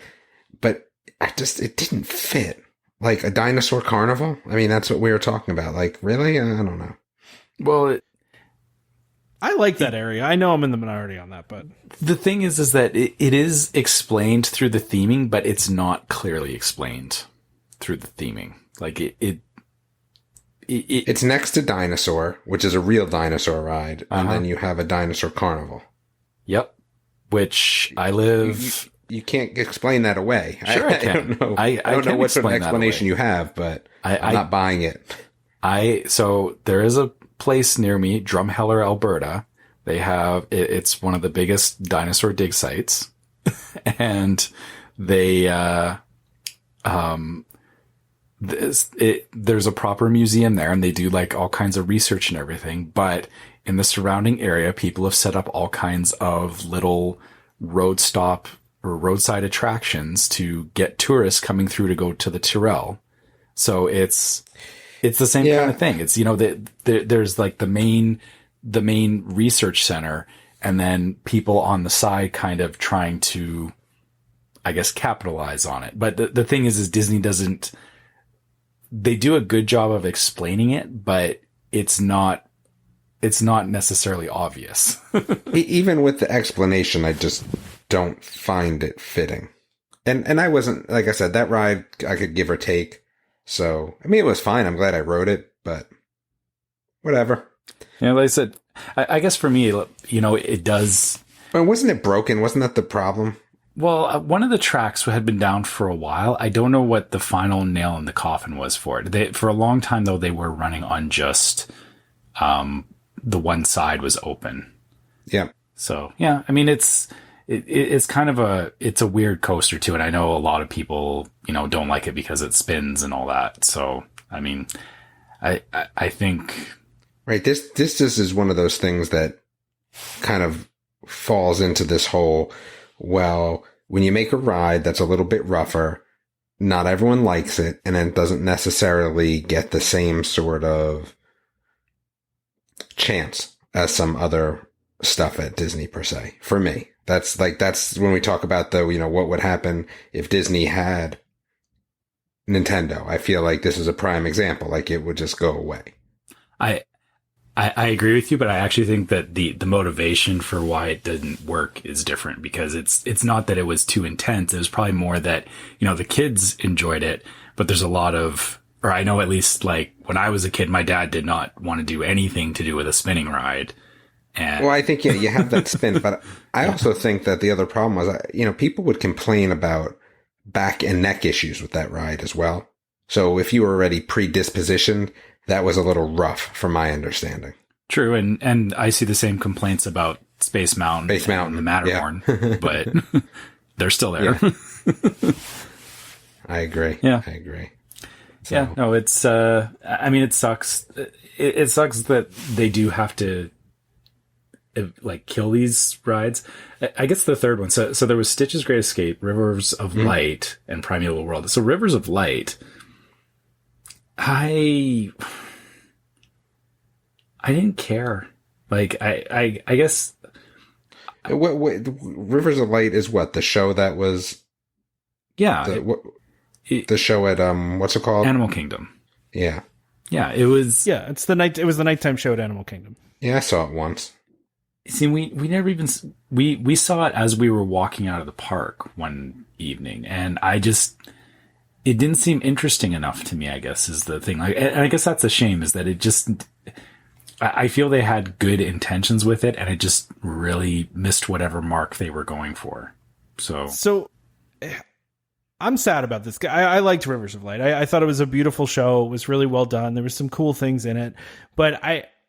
but it didn't fit. Like a dinosaur carnival? I mean, that's what we were talking about. Like, really? I don't know. Well, I like that area. I know I'm in the minority on that, but the thing is that it is explained through the theming, but it's not clearly explained through the theming. Like it's next to Dinosaur, which is a real dinosaur ride, and then you have a dinosaur carnival. Yep. Which I live. You can't explain that away. Sure, I can. I don't know. I don't know what sort of explanation you have, but I'm not buying it. So there is a place near me, Drumheller, Alberta. They have it's one of the biggest dinosaur dig sites, and they there's a proper museum there, and they do like all kinds of research and everything. But in the surrounding area, people have set up all kinds of little road stop or roadside attractions to get tourists coming through to go to the Tyrrell. So it's the same kind of thing. It's, there's like the main research center, and then people on the side kind of trying to, I guess, capitalize on it. But the thing is Disney they do a good job of explaining it, but it's not necessarily obvious. Even with the explanation, I just don't find it fitting. And I wasn't, like I said, that ride I could give or take. So, I mean, it was fine. I'm glad I rode it, but whatever. Yeah, like I said, I guess for me, it does. But wasn't it broken? Wasn't that the problem? Well, one of the tracks had been down for a while. I don't know what the final nail in the coffin was for it. For a long time, though, they were running on just the one side was open. Yeah. So, yeah, I mean, it's kind of it's a weird coaster too. And I know a lot of people, don't like it because it spins and all that. So, I mean, I think. Right. This just is one of those things that kind of falls into this whole, well, when you make a ride that's a little bit rougher, not everyone likes it, and it doesn't necessarily get the same sort of chance as some other stuff at Disney per se. For me, that's when we talk about what would happen if Disney had Nintendo. I feel like this is a prime example. Like, it would just go away. I agree with you, but I actually think that the motivation for why it didn't work is different, because it's not that it was too intense. It was probably more that, the kids enjoyed it, but there's a lot of, or I know at least like when I was a kid, my dad did not want to do anything to do with a spinning ride. And well, I think, you have that spin, but I also think that the other problem was, people would complain about back and neck issues with that ride as well. So if you were already predispositioned, that was a little rough from my understanding. True. And I see the same complaints about Space Mountain and the Matterhorn, but they're still there. Yeah. I agree. Yeah. I agree. So. Yeah. No, it's, I mean, it sucks. It sucks that they do have to like kill these rides. I guess the third one. So there was Stitch's Great Escape, Rivers of Light, and Primeval Whirl. So Rivers of Light, I didn't care. Like, I guess. What Rivers of Light is what? The show that was. Yeah. The show at, what's it called? Animal Kingdom. Yeah. Yeah, it was. Yeah, it was the nighttime show at Animal Kingdom. Yeah, I saw it once. See, we never even, we saw it as we were walking out of the park one evening, and it didn't seem interesting enough to me, I guess, is the thing. Like, and I guess that's a shame, is that it just, I feel they had good intentions with it, and it just really missed whatever mark they were going for. So I'm sad about this. I liked Rivers of Light. I thought it was a beautiful show. It was really well done. There was some cool things in it, but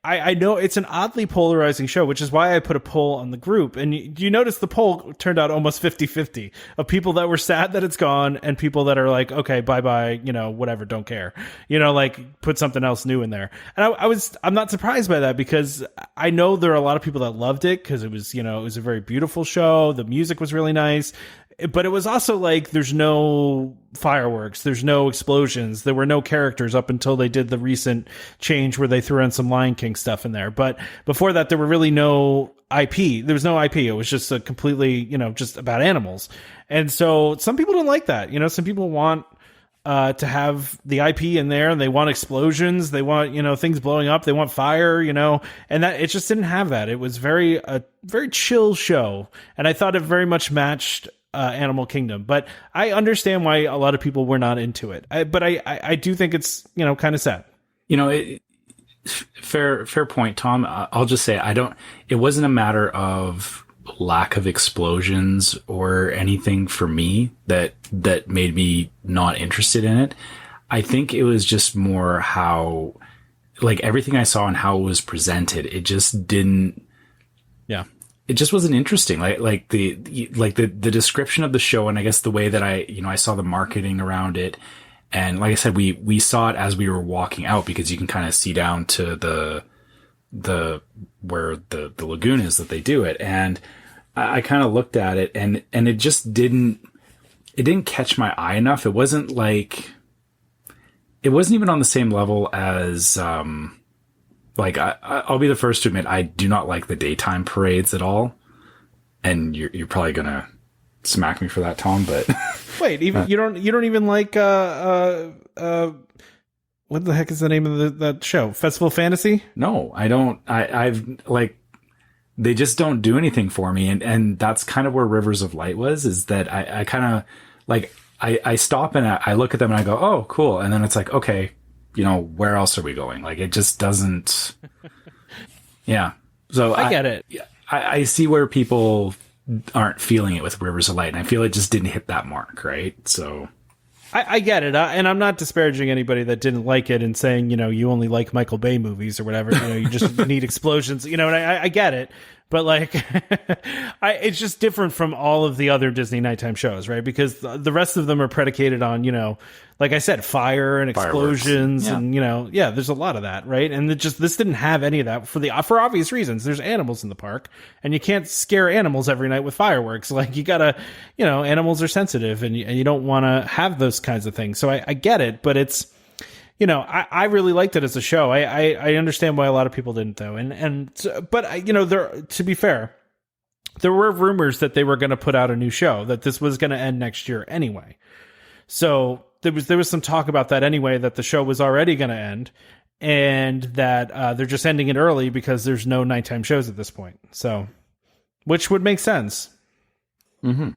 I know it's an oddly polarizing show, which is why I put a poll on the group. And you notice the poll turned out almost 50-50 of people that were sad that it's gone and people that are like, okay, bye-bye, whatever, don't care. Like, put something else new in there. And I'm not surprised by that, because I know there are a lot of people that loved it because it was, it was a very beautiful show. The music was really nice. But it was also like, there's no fireworks, there's no explosions, there were no characters up until they did the recent change where they threw in some Lion King stuff in there. But before that, there were really no IP. There was no IP. It was just a completely, just about animals. And so some people don't like that. Some people want to have the IP in there, and they want explosions, they want, things blowing up, they want fire, and that it just didn't have that. It was a very chill show, and I thought it very much matched Animal Kingdom. But I understand why a lot of people were not into it. But I do think it's kind of sad. Fair point, Tom. I'll just say it wasn't a matter of lack of explosions or anything for me that made me not interested in it. I think it was just more how, like, everything I saw and how it was presented, it just didn't. Yeah. It just wasn't interesting. Like the description of the show, and I guess the way that I saw the marketing around it. And like I said, we saw it as we were walking out, because you can kind of see down to the where the lagoon is that they do it. And I kind of looked at it, and it just didn't catch my eye enough. It wasn't even on the same level as, I'll be the first to admit, I do not like the daytime parades at all. And you're probably going to smack me for that, Tom, but wait, even you don't even like what the heck is the name of that show? Festival Fantasy? No, I don't. I've they just don't do anything for me, and that's kind of where Rivers of Light was. Is that I kind of I stop and I look at them and I go, oh, cool, and then it's like, okay, where else are we going? Like, it just doesn't. Yeah, so I get it. I see where people aren't feeling it with Rivers of Light, and I feel it just didn't hit that mark, right? So I get it, and I'm not disparaging anybody that didn't like it and saying, you only like Michael Bay movies or whatever, you just need explosions, and I get it, but it's just different from all of the other Disney nighttime shows, right? Because the rest of them are predicated on, like I said, fire and explosions, and there's a lot of that, right? And this didn't have any of that for obvious reasons. There's animals in the park, and you can't scare animals every night with fireworks. Like, you gotta, animals are sensitive, and you don't want to have those kinds of things. So I get it, but it's, I really liked it as a show. I understand why a lot of people didn't, though, but there, to be fair, there were rumors that they were going to put out a new show, that this was going to end next year anyway. So there was some talk about that anyway, that the show was already going to end, and that they're just ending it early because there's no nighttime shows at this point. So, which would make sense. Mm-hmm.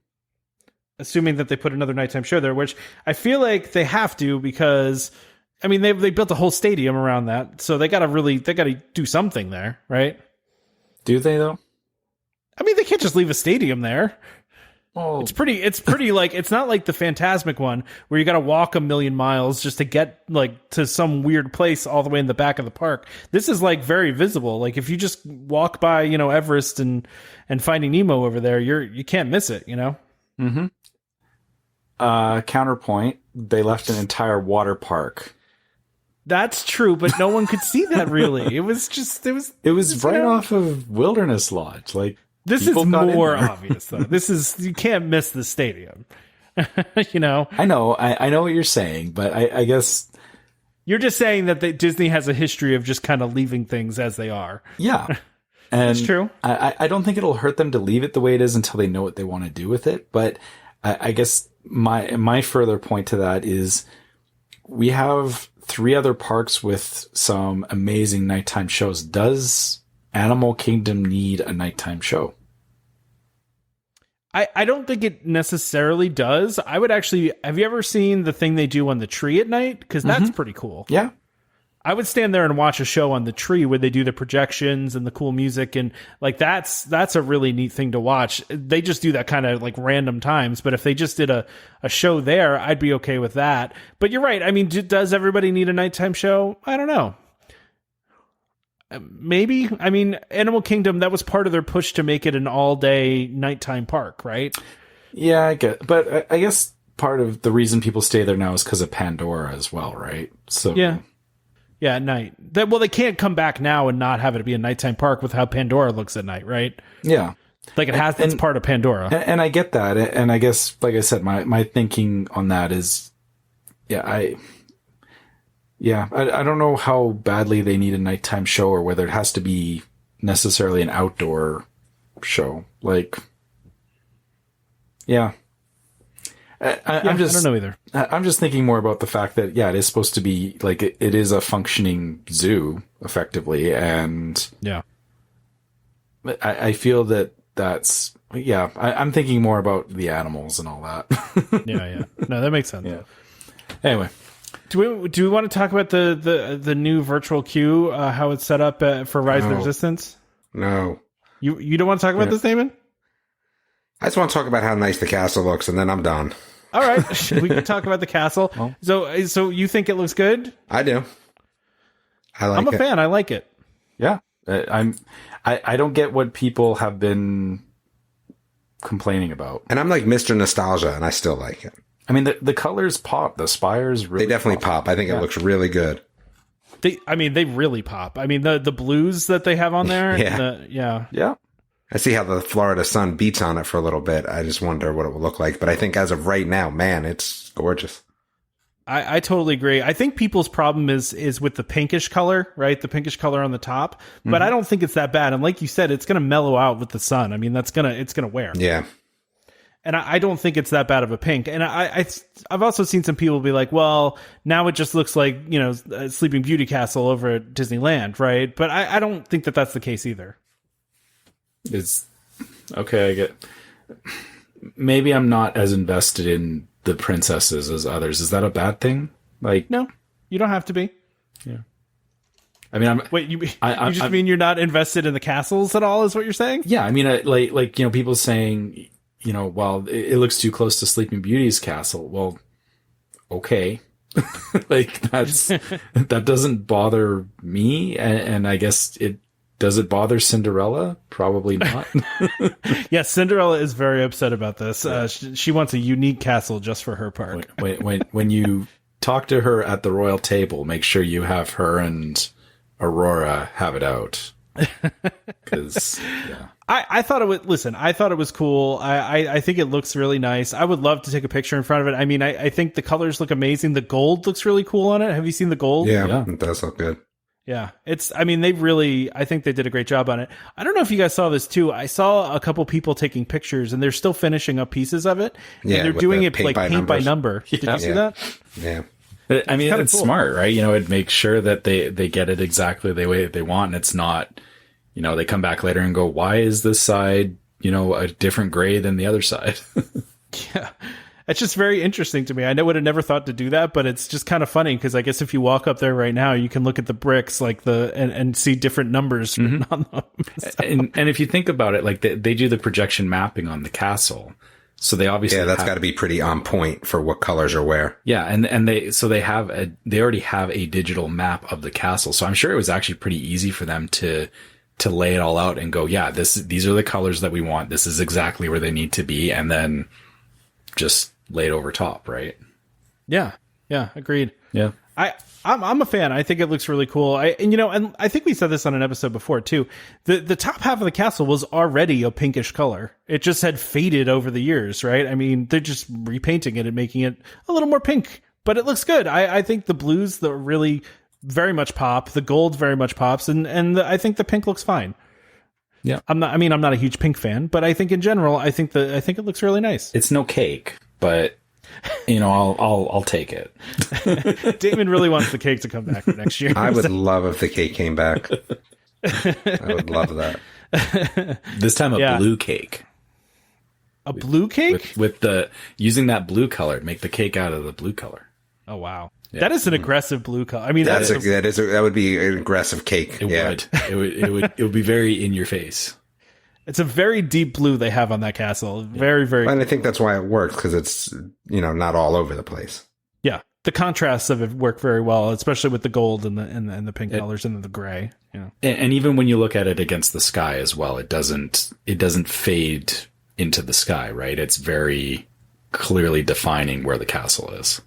Assuming that they put another nighttime show there, which I feel like they have to, because I mean, they built a whole stadium around that, so they got to do something there, right? Do they, though? I mean, they can't just leave a stadium there. Oh, it's pretty it's not like the Fantasmic one where you got to walk 1,000,000 miles just to get to some weird place all the way in the back of the park. This is very visible. Like, if you just walk by, Everest and Finding Nemo over there, you can't miss it, Mm-hmm. Counterpoint, they left an entire water park. That's true, but no one could see that really. It was right off of Wilderness Lodge. This is more obvious, though. You can't miss the stadium. I know what you're saying, but I guess you're just saying that Disney has a history of just kind of leaving things as they are. Yeah. And it's true. I don't think it'll hurt them to leave it the way it is until they know what they want to do with it. But I guess my further point to that is, we have 3 other parks with some amazing nighttime shows. Does Animal Kingdom need a nighttime show? I don't think it necessarily does. I would actually... Have you ever seen the thing they do on the tree at night? Because that's pretty cool. Yeah. I would stand there and watch a show on the tree where they do the projections and the cool music, and that's a really neat thing to watch. They just do that kind of random times, but if they just did a show there, I'd be okay with that. But you're right. I mean, does everybody need a nighttime show? I don't know. Maybe. I mean, Animal Kingdom, that was part of their push to make it an all-day nighttime park, right? Yeah, I get, but I guess part of the reason people stay there now is because of Pandora as well, right? So yeah. Yeah, at night. They can't come back now and not have it be a nighttime park with how Pandora looks at night, right? Yeah. It's part of Pandora. And I get that. And I guess, like I said, my thinking on that is, I don't know how badly they need a nighttime show, or whether it has to be necessarily an outdoor show. Yeah. I'm just, I don't know either. I'm just thinking more about the fact that, yeah, it is supposed to be like, it is a functioning zoo effectively. And Yeah. I feel that's, yeah, I'm thinking more about the animals and all that. Yeah. No, that makes sense. Yeah. Anyway. Do we want to talk about the new virtual queue, how it's set up for Rise of the Resistance? No. You don't want to talk about this, Damon? I just want to talk about how nice the castle looks, and then I'm done. All right, we can talk about the castle. So you think it looks good? I do. I'm a fan. I like it. Yeah. I don't get what people have been complaining about. And I'm like Mr. Nostalgia, and I still like it. I mean, the colors pop. The spires really They definitely pop. I think it looks really good. They really pop. I mean, the blues that they have on there. Yeah. I see how the Florida sun beats on it for a little bit. I just wonder what it will look like. But I think as of right now, man, it's gorgeous. I totally agree. I think people's problem is with the pinkish color, right? The pinkish color on the top. But I don't think it's that bad. And like you said, it's going to mellow out with the sun. I mean, it's going to wear. Yeah. And I don't think it's that bad of a pink. And I've also seen some people be like, well, now it just looks like, a Sleeping Beauty castle over at Disneyland, right? But I don't think that that's the case either. It's okay. I get. Maybe I'm not as invested in the princesses as others. Is that a bad thing? Like, no, you don't have to be. Yeah. I mean, you just mean you're not invested in the castles at all? Is what you're saying? Yeah. I mean, like people saying, well, it looks too close to Sleeping Beauty's castle. Well, okay. Like that doesn't bother me. And I guess does it bother Cinderella? Probably not. Yes, Cinderella is very upset about this. She wants a unique castle just for her park. When you talk to her at the royal table, make sure you have her and Aurora have it out. Because I thought it would listen. I thought it was cool. I think it looks really nice. I would love to take a picture in front of it. I mean, I think the colors look amazing. The gold looks really cool on it. Have you seen the gold? Yeah. It does look good. Yeah, I think they did a great job on it. I don't know if you guys saw this too. I saw a couple people taking pictures and they're still finishing up pieces of it. Yeah. And they're doing it like paint by number. Did you see that? Yeah. I mean, it's cool. smart, right? It makes sure that they get it exactly the way they want. And it's not, they come back later and go, why is this side, a different gray than the other side? Yeah. It's just very interesting to me. I would have never thought to do that, but it's just kind of funny because I guess if you walk up there right now, you can look at the bricks and see different numbers written on them. So. And if you think about it, like they do the projection mapping on the castle. So they obviously that's got to be pretty on point for what colors are where. Yeah, and they already have a digital map of the castle. So I'm sure it was actually pretty easy for them to lay it all out and go, yeah, these are the colors that we want. This is exactly where they need to be, and then just lay it over top, right? Yeah, agreed. Yeah. I'm a fan. I think it looks really cool. And I think we said this on an episode before too. The top half of the castle was already a pinkish color. It just had faded over the years, right? I mean, they're just repainting it and making it a little more pink, but it looks good. I think the blues that really very much pop. The gold very much pops, and I think the pink looks fine. Yeah. I'm not a huge pink fan, but I think in general, I think it looks really nice. It's no cake, but I'll take it. Damon really wants the cake to come back for next year. I would love if the cake came back. I would love that. This time a blue cake. A blue cake? With using that blue color, make the cake out of the blue color. Oh wow. Yeah. That is an aggressive blue color. I mean, that would be an aggressive cake. It would be very in your face. It's a very deep blue they have on that castle. Very, very. And I think that's why it works, because it's, not all over the place. Yeah. The contrasts of it work very well, especially with the gold and the pink colors and the gray. Yeah. And even when you look at it against the sky as well, it doesn't fade into the sky, right? It's very clearly defining where the castle is.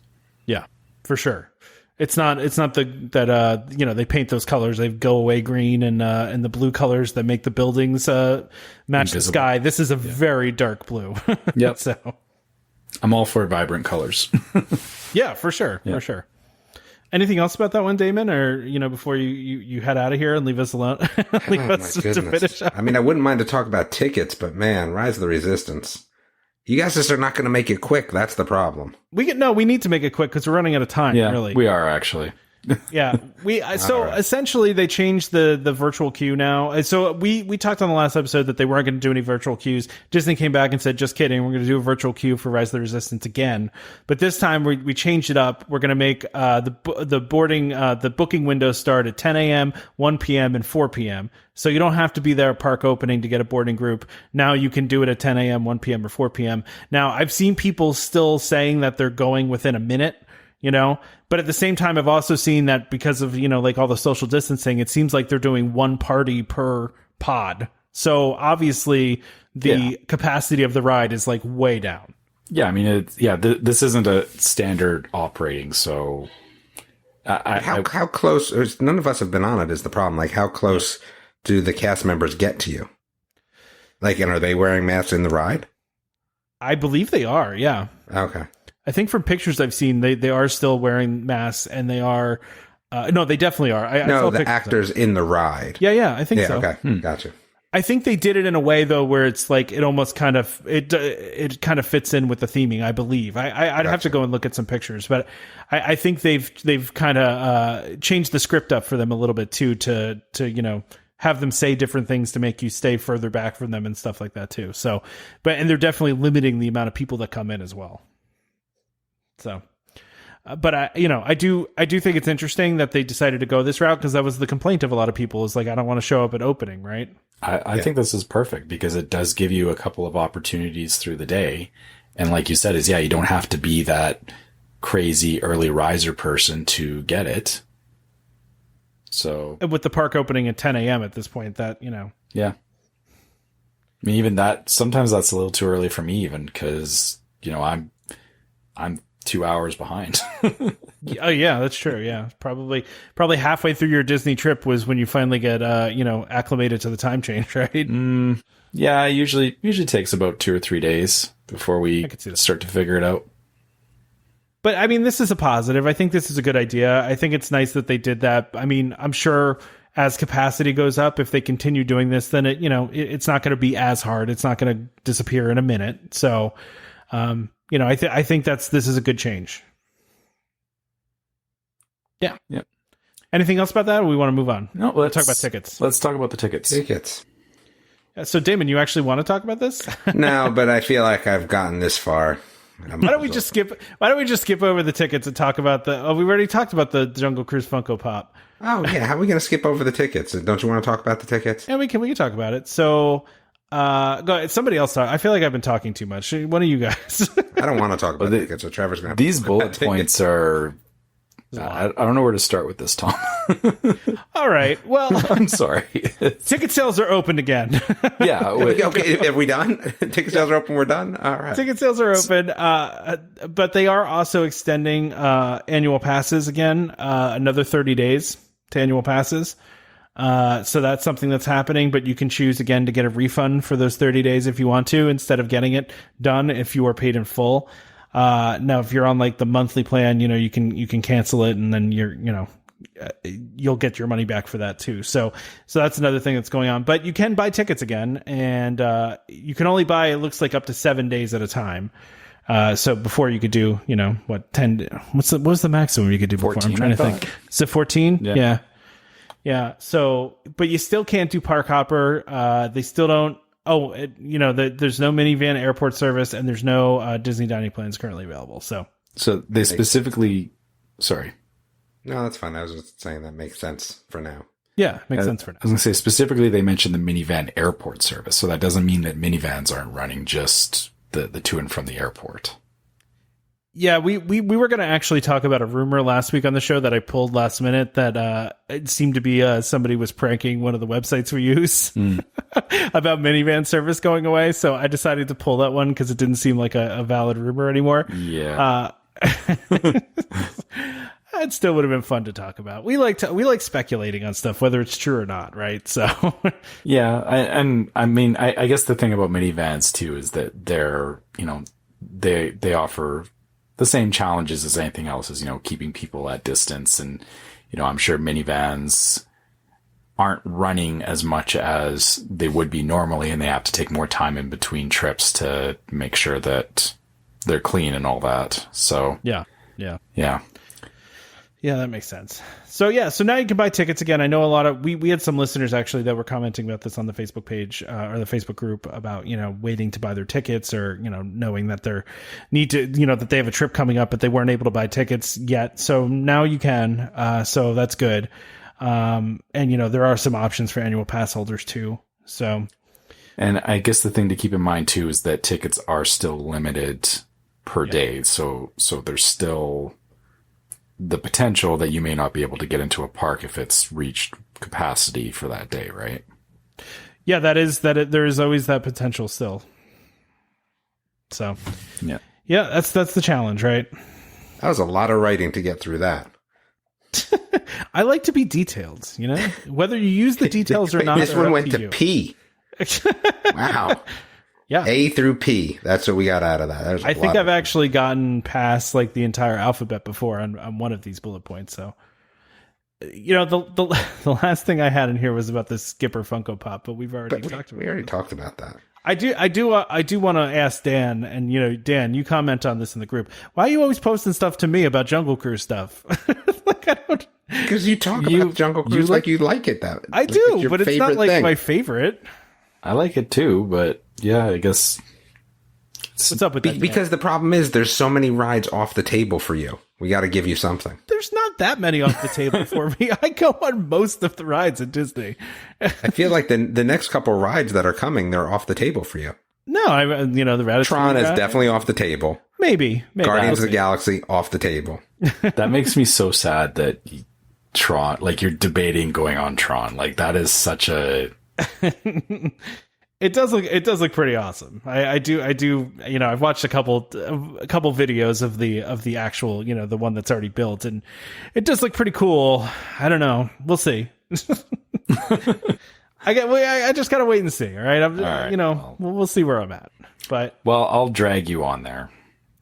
Yeah, for sure. It's not that they paint those colors. They go away green and the blue colors that make the buildings match invisible. The sky. This is a very dark blue. Yep. So I'm all for vibrant colors. Yeah, for sure. Yeah. For sure. Anything else about that one, Damon? Or, before you head out of here and leave us alone? Leave us to finish up. I mean, I wouldn't mind to talk about tickets, but man, Rise of the Resistance. You guys just are not going to make it quick. That's the problem. We need to make it quick because we're running out of time. Yeah, really. we are actually. Yeah, essentially they changed the virtual queue now. So we talked on the last episode that they weren't going to do any virtual queues. Disney came back and said, just kidding, we're going to do a virtual queue for Rise of the Resistance again. But this time we changed it up. We're going to make the booking windows start at 10 a.m., 1 p.m., and 4 p.m. So you don't have to be there at park opening to get a boarding group. Now you can do it at 10 a.m., 1 p.m., or 4 p.m. Now I've seen people still saying that they're going within a minute. But at the same time, I've also seen that because of, like all the social distancing, it seems like they're doing one party per pod. So obviously the capacity of the ride is like way down. Yeah. I mean, this isn't a standard operating. So how close, none of us have been on it is the problem. Like how close do the cast members get to you? Like, and are they wearing masks in the ride? I believe they are. Yeah. Okay. I think from pictures I've seen, they are still wearing masks, and they are. No, they definitely are. The actors in the ride. Yeah, I think so. Okay, gotcha. I think they did it in a way though where it's like it almost kind of it kind of fits in with the theming. I believe. I'd have to go and look at some pictures, but I think they've kind of changed the script up for them a little bit too to have them say different things to make you stay further back from them and stuff like that too. So, and they're definitely limiting the amount of people that come in as well. So, but I do think it's interesting that they decided to go this route because that was the complaint of a lot of people is like, I don't want to show up at opening, right? I think this is perfect because it does give you a couple of opportunities through the day. And like you said, you don't have to be that crazy early riser person to get it. So with the park opening at 10 a.m. at this point, that, Yeah. I mean, even that, sometimes that's a little too early for me even because, I'm 2 hours behind. Oh yeah, that's true. Yeah. Probably halfway through your Disney trip was when you finally get, acclimated to the time change, right? Yeah. It usually takes about 2 or 3 days before we start to figure it out. But I mean, this is a positive. I think this is a good idea. I think it's nice that they did that. I mean, I'm sure as capacity goes up, if they continue doing this, then it's not going to be as hard. It's not going to disappear in a minute. So, I think this is a good change. Yeah. Yeah. Anything else about that, or we want to move on? No, let's talk about tickets. Let's talk about the tickets. So, Damon, you actually want to talk about this? No, but I feel like I've gotten this far. Why don't we just skip over the tickets and talk about we've already talked about the Jungle Cruise Funko Pop. Oh yeah, how are we going to skip over the tickets? Don't you want to talk about the tickets? Yeah, we can talk about it. So, go ahead. Somebody else talk. I feel like I've been talking too much. One of you guys. I don't want to talk about tickets, so Trevor's going to. These bullet points are. I don't know where to start with this, Tom. All right. Well, I'm sorry. Ticket sales are open again. Yeah. Okay. Are we done? Ticket sales are open. We're done. All right. Ticket sales are open, but they are also extending annual passes again, another 30 days to annual passes. So that's something that's happening, but you can choose again to get a refund for those 30 days if you want to, instead of getting it done if you are paid in full. Now, if you're on like the monthly plan, you can cancel it and then you'll get your money back for that too. So that's another thing that's going on, but you can buy tickets again, and you can only buy, it looks like, up to 7 days at a time. So before you could do, 10, what was the maximum you could do before? 14, I'm trying to think. Is it 14? Yeah. Yeah. So, but you still can't do park hopper. They still don't. Oh, there's no minivan airport service, and there's no Disney dining plans currently available. So they specifically, sorry. No, that's fine. I was just saying that makes sense for now. Yeah, makes sense for now. I was going to say, specifically, they mentioned the minivan airport service. So that doesn't mean that minivans aren't running, just the to and from the airport. Yeah, we were going to actually talk about a rumor last week on the show that I pulled last minute that it seemed to be somebody was pranking one of the websites we use about minivan service going away. So I decided to pull that one because it didn't seem like a valid rumor anymore. Yeah. It still would have been fun to talk about. We like speculating on stuff, whether it's true or not, right? So yeah, I guess the thing about minivans too is that they're they offer the same challenges as anything else, is keeping people at distance, and I'm sure minivans aren't running as much as they would be normally, and they have to take more time in between trips to make sure that they're clean and all that. So Yeah. Yeah, that makes sense. So now you can buy tickets again. I know a lot of we had some listeners actually that were commenting about this on the Facebook page or the Facebook group about, waiting to buy their tickets, or, knowing that they need to, that they have a trip coming up, but they weren't able to buy tickets yet. So now you can. So that's good. And there are some options for annual pass holders too. So, and I guess the thing to keep in mind too is that tickets are still limited per day. So there's still the potential that you may not be able to get into a park if it's reached capacity for that day, right? Yeah, there is always that potential still. So, yeah, that's the challenge, right? That was a lot of writing to get through that. I like to be detailed, whether you use the details or not. This one went to P. Wow. Yeah. A through P. That's what we got out of that. I think I've actually gotten past like the entire alphabet before on one of these bullet points. So, the last thing I had in here was about the Skipper Funko Pop, but we've already talked about it. We already talked about that. I do want to ask Dan, and Dan, you comment on this in the group. Why are you always posting stuff to me about Jungle Cruise stuff? Like, I don't. Because you talk about Jungle Cruise like you like it. That I do, but it's not like my favorite. I like it too, but yeah, I guess. What's up with that? Because the problem is there's so many rides off the table for you. We got to give you something. There's not that many off the table for me. I go on most of the rides at Disney. I feel like the next couple rides that are coming, they're off the table for you. No, the Ratatouille Tron is definitely off the table. Maybe. Guardians of the Galaxy off the table. That makes me so sad that Tron, like you're debating going on Tron. Like that is such a. It does look pretty awesome. I do. I've watched a couple videos of the actual, the one that's already built, and it does look pretty cool. I don't know. We'll see. I just gotta wait and see. All right. We'll see where I'm at. But I'll drag you on there.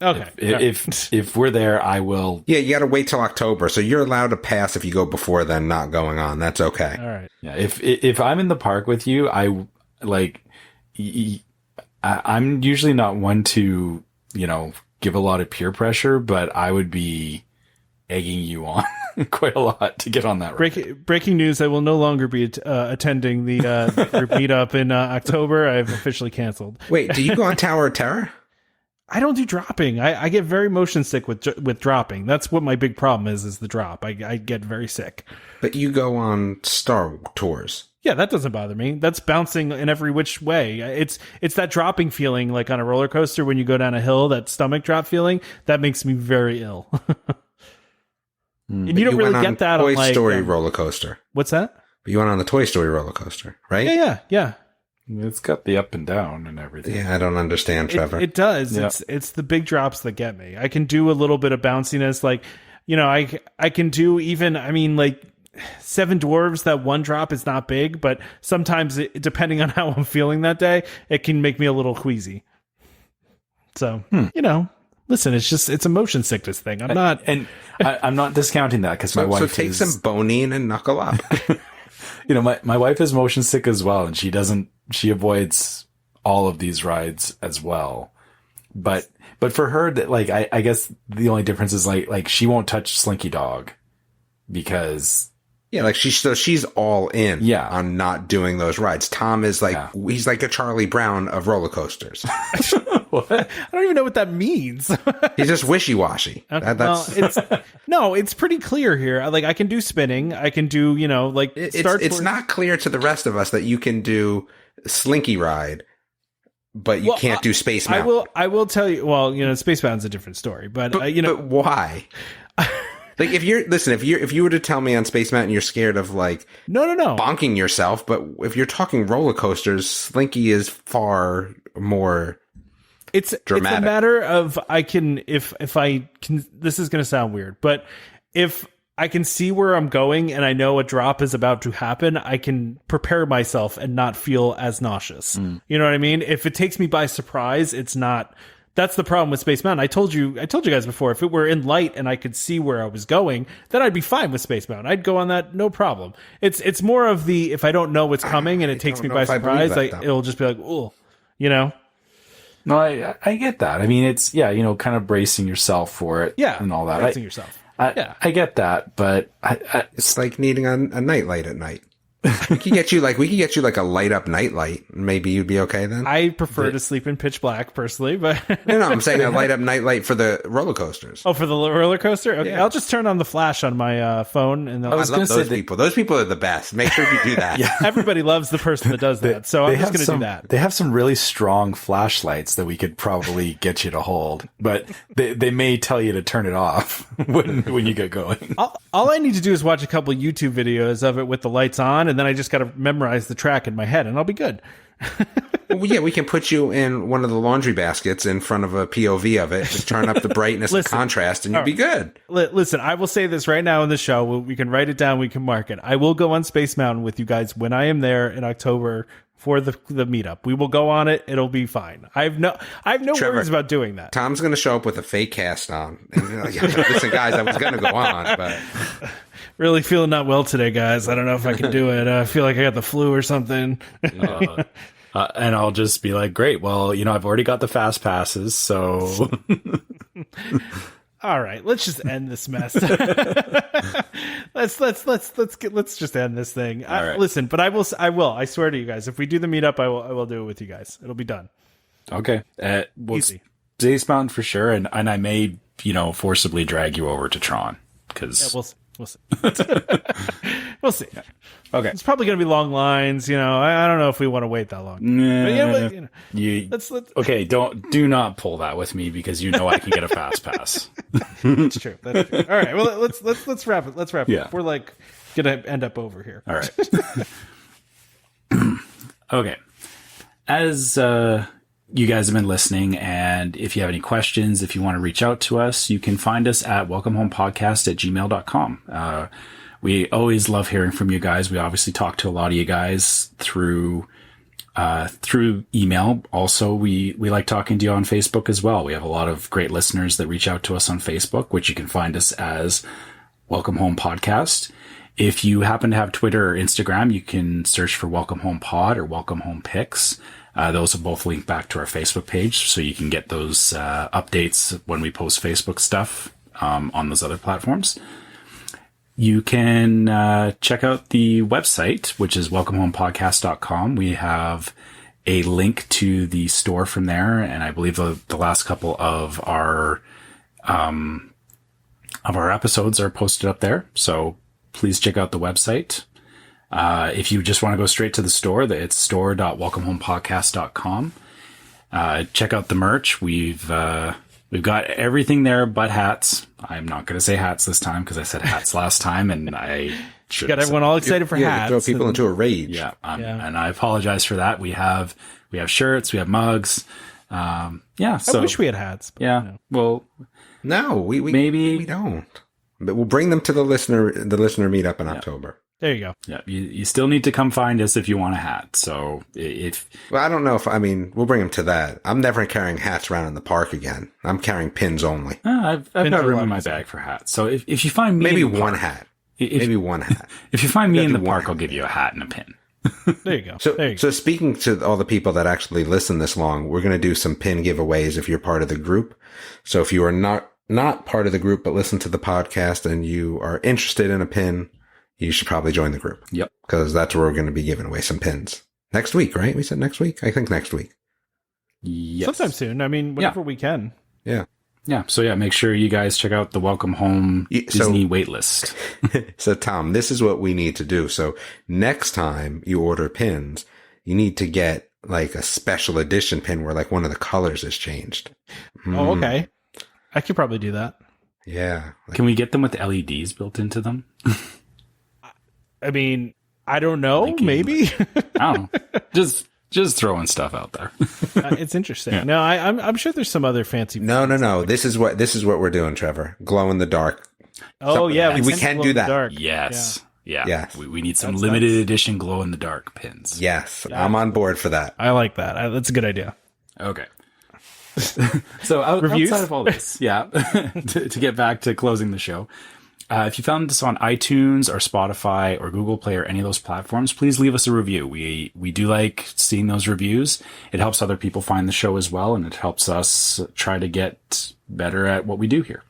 Okay. If we're there, I will. Yeah, you got to wait till October, so you're allowed to pass if you go before then. Not going on. That's okay. All right. Yeah. If I'm in the park with you, I'm usually not one to, give a lot of peer pressure, but I would be egging you on quite a lot to get on that ride. Breaking news, I will no longer be attending the group meetup in October. I've officially canceled. Wait, do you go on Tower of Terror? I don't do dropping. I get very motion sick with dropping. That's what my big problem is the drop. I get very sick. But you go on Star Tours. Yeah, that doesn't bother me. That's bouncing in every which way. It's that dropping feeling like on a roller coaster when you go down a hill, that stomach drop feeling, that makes me very ill. And you don't really get that on Toy Story roller coaster. What's that? But you went on the Toy Story roller coaster, right? Yeah. It's got the up and down and everything. Yeah, I don't understand, Trevor. It does. Yeah. It's the big drops that get me. I can do a little bit of bounciness, like, I can do even, Seven Dwarves, that one drop is not big, but sometimes depending on how I'm feeling that day, it can make me a little queasy. So, listen, it's a motion sickness thing. I'm not discounting that because my wife. So take some Bonine and knuckle up. My wife is motion sick as well, and she avoids all of these rides as well. But for her, that I guess the only difference is like she won't touch Slinky Dog because. Yeah, she's all in on not doing those rides. Tom is he's like a Charlie Brown of roller coasters. What? I don't even know what that means. He's just wishy-washy. Okay. It's pretty clear here. I can do spinning. I can do, it's not clear to the rest of us that you can do Slinky Ride, but you can't do Space Mountain. I will tell you, Space Mountain's a different story, but but why? Like if you were to tell me on Space Mountain you're scared of no bonking yourself, but if you're talking roller coasters, Slinky is far more dramatic. It's a matter of if I can. This is going to sound weird, but if I can see where I'm going and I know a drop is about to happen, I can prepare myself and not feel as nauseous. You know what I mean? If it takes me by surprise, it's not That's the problem with Space Mountain. I told you guys before, if it were in light and I could see where I was going, then I'd be fine with Space Mountain. I'd go on that, no problem. It's more of the, if I don't know what's coming and it takes me by surprise, it'll just be like, oh, you know? No, I get that. I mean, it's, kind of bracing yourself for it and all that. Bracing yourself. I get that, but it's like needing a nightlight at night. We could get you like a light up nightlight. Maybe you'd be okay then. I prefer to sleep in pitch black personally, but no, I'm saying a light up nightlight for the roller coasters. Oh, for the roller coaster? Okay, Yeah. I'll just turn on the flash on my phone, and I love those people. Those people are the best. Make sure you do that. everybody loves the person that does that. So I'm just going to do that. They have some really strong flashlights that we could probably get you to hold, but they may tell you to turn it off when you get going. All I need to do is watch a couple YouTube videos of it with the lights on, and then I just got to memorize the track in my head, and I'll be good. Well, yeah, we can put you in one of the laundry baskets in front of a POV of it, just turn up the brightness and contrast, and you'll be good. Listen, I will say this right now in the show. We can write it down. We can mark it. I will go on Space Mountain with you guys when I am there in October for the meetup. We will go on it. It'll be fine. I have no Trevor, worries about doing that. Tom's going to show up with a fake cast on. And like, listen, guys, I was going to go on, but really feeling not well today, guys. I don't know if I can do it. I feel like I got the flu or something. And I'll just be like, great. Well, I've already got the fast passes, so. All right, let's just end this mess. let's just end this thing. Right. Listen, but I will. I swear to you guys, if we do the meetup, I will do it with you guys. It'll be done. Okay. Easy. Space Mountain for sure, and I may, forcibly drag you over to Tron because we'll see. We'll see. Yeah. Okay. It's probably going to be long lines. I don't know if we want to wait that long. Nah, let's okay. Do not pull that with me because I can get a fast pass. That's true. All right. Well, let's wrap it. Let's wrap it up. We're like going to end up over here. All right. Okay. As you guys have been listening, and if you have any questions, if you want to reach out to us, you can find us at welcomehomepodcast@gmail.com. We always love hearing from you guys. We obviously talk to a lot of you guys through email. Also, we like talking to you on Facebook as well. We have a lot of great listeners that reach out to us on Facebook, which you can find us as Welcome Home Podcast. If you happen to have Twitter or Instagram, you can search for Welcome Home Pod or Welcome Home Pics. Those will both link back to our Facebook page, so you can get those updates when we post Facebook stuff on those other platforms. You can check out the website, which is welcomehomepodcast.com. We have a link to the store from there, and I believe the last couple of our episodes are posted up there. So please check out the website. If you just want to go straight to the store, it's store.welcomehomepodcast.com. Check out the merch. We've got everything there but hats. I'm not going to say hats this time because I said hats last time, and I should got everyone all excited for hats. Throw people into a rage. Yeah, and I apologize for that. We have shirts, we have mugs. So I wish we had hats. But, yeah, well, no, we maybe we don't. But we'll bring them to the listener meetup in October. There you go. Yeah, you still need to come find us if you want a hat. So well, I don't know we'll bring them to that. I'm never carrying hats around in the park again. I'm carrying pins only. I've got room in my bag for hats. So if you find me, maybe one hat. Maybe one hat. If you find me in the park, I'll give you a hat and a pin. There you go. So speaking to all the people that actually listen this long, we're going to do some pin giveaways if you're part of the group. So if you are not part of the group but listen to the podcast and you are interested in a pin, you should probably join the group. Yep. Because that's where we're going to be giving away some pins. Next week, right? We said next week? I think next week. Yes. Sometime soon. I mean, whenever we can. Yeah. Yeah. So yeah, make sure you guys check out the Welcome Home Disney waitlist. So Tom, this is what we need to do. So next time you order pins, you need to get like a special edition pin where like one of the colors is changed. Oh, okay. I could probably do that. Yeah. Can we get them with LEDs built into them? I mean, I don't know. Maybe. I don't know. Just throwing stuff out there. It's interesting. Yeah. No, I'm sure there's some other fancy. No. This is what we're doing, Trevor. Glow in the dark. Oh yeah, we can do that. Dark. Yes. Yeah. Yes. We need some limited edition glow in the dark pins. Yes. I'm on board for that. I like that. That's a good idea. Okay. So Reviews? outside of all this, yeah, to get back to closing the show, if you found this on iTunes or Spotify or Google Play or any of those platforms, please leave us a review. We do like seeing those reviews. It helps other people find the show as well, and it helps us try to get better at what we do here.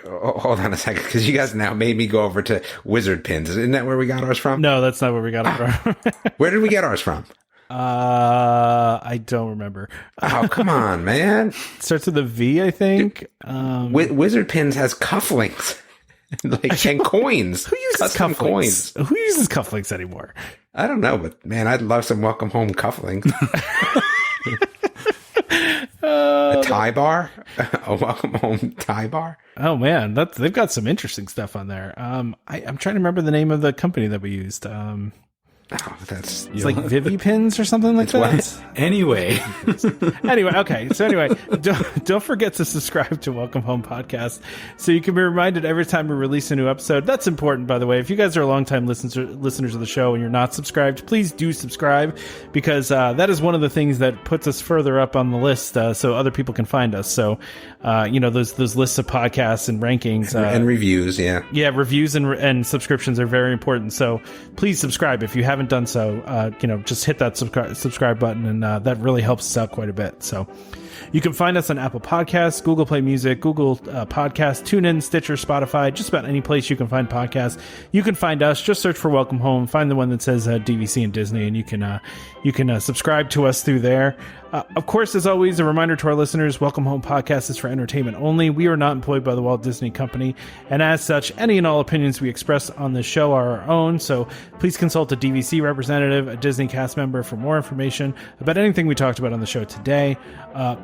Hold on a second, because you guys now made me go over to Wizard Pins. Isn't that where we got ours from? No, that's not where we got it from. Where did we get ours from? I don't remember. Oh, come on, man. It starts with a V, I think. Wizard Pins has cufflinks. And coins. Who uses Custom cufflinks? coins. Who uses cufflinks anymore? I don't know, but man, I'd love some welcome home cufflinks. A tie bar? A welcome home tie bar? Oh man, they've got some interesting stuff on there. I'm trying to remember the name of the company that we used. That's It's like Vivi Pins or something like that. Anyway, Okay. So anyway, don't forget to subscribe to Welcome Home Podcast so you can be reminded every time we release a new episode. That's important, by the way. If you guys are longtime listeners of the show and you're not subscribed, please do subscribe, because that is one of the things that puts us further up on the list, so other people can find us. So, those lists of podcasts and rankings and reviews, yeah, reviews and subscriptions are very important. So please subscribe if you haven't done so. Just hit that subscribe button, and that really helps us out quite a bit. So you can find us on Apple Podcasts, Google Play Music, Google Podcasts, TuneIn, Stitcher, Spotify, just about any place you can find podcasts. You can find us. Just search for Welcome Home. Find the one that says DVC and Disney, and you can subscribe to us through there. Of course, as always, a reminder to our listeners, Welcome Home Podcast is for entertainment only. We are not employed by the Walt Disney Company, and as such, any and all opinions we express on this show are our own, so please consult a DVC representative, a Disney cast member for more information about anything we talked about on the show today.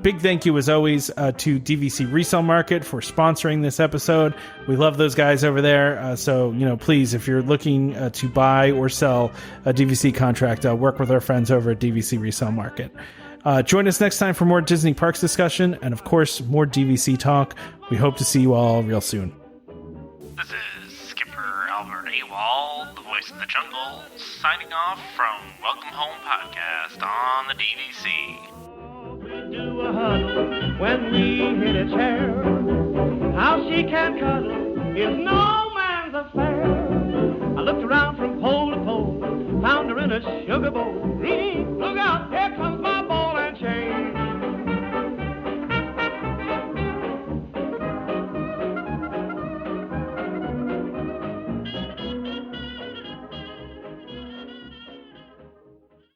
Big thank you, as always, to DVC Resale Market for sponsoring this episode. We love those guys over there, so please, if you're looking to buy or sell a DVC contract, work with our friends over at DVC Resale Market. Join us next time for more Disney Parks discussion and, of course, more DVC talk. We hope to see you all real soon. This is Skipper Albert Awald, the voice of the jungle, signing off from Welcome Home Podcast on the DVC. We do a huddle when we hit a chair. How she can cuddle is no man's affair. I looked around from pole to pole, found her in a sugar bowl.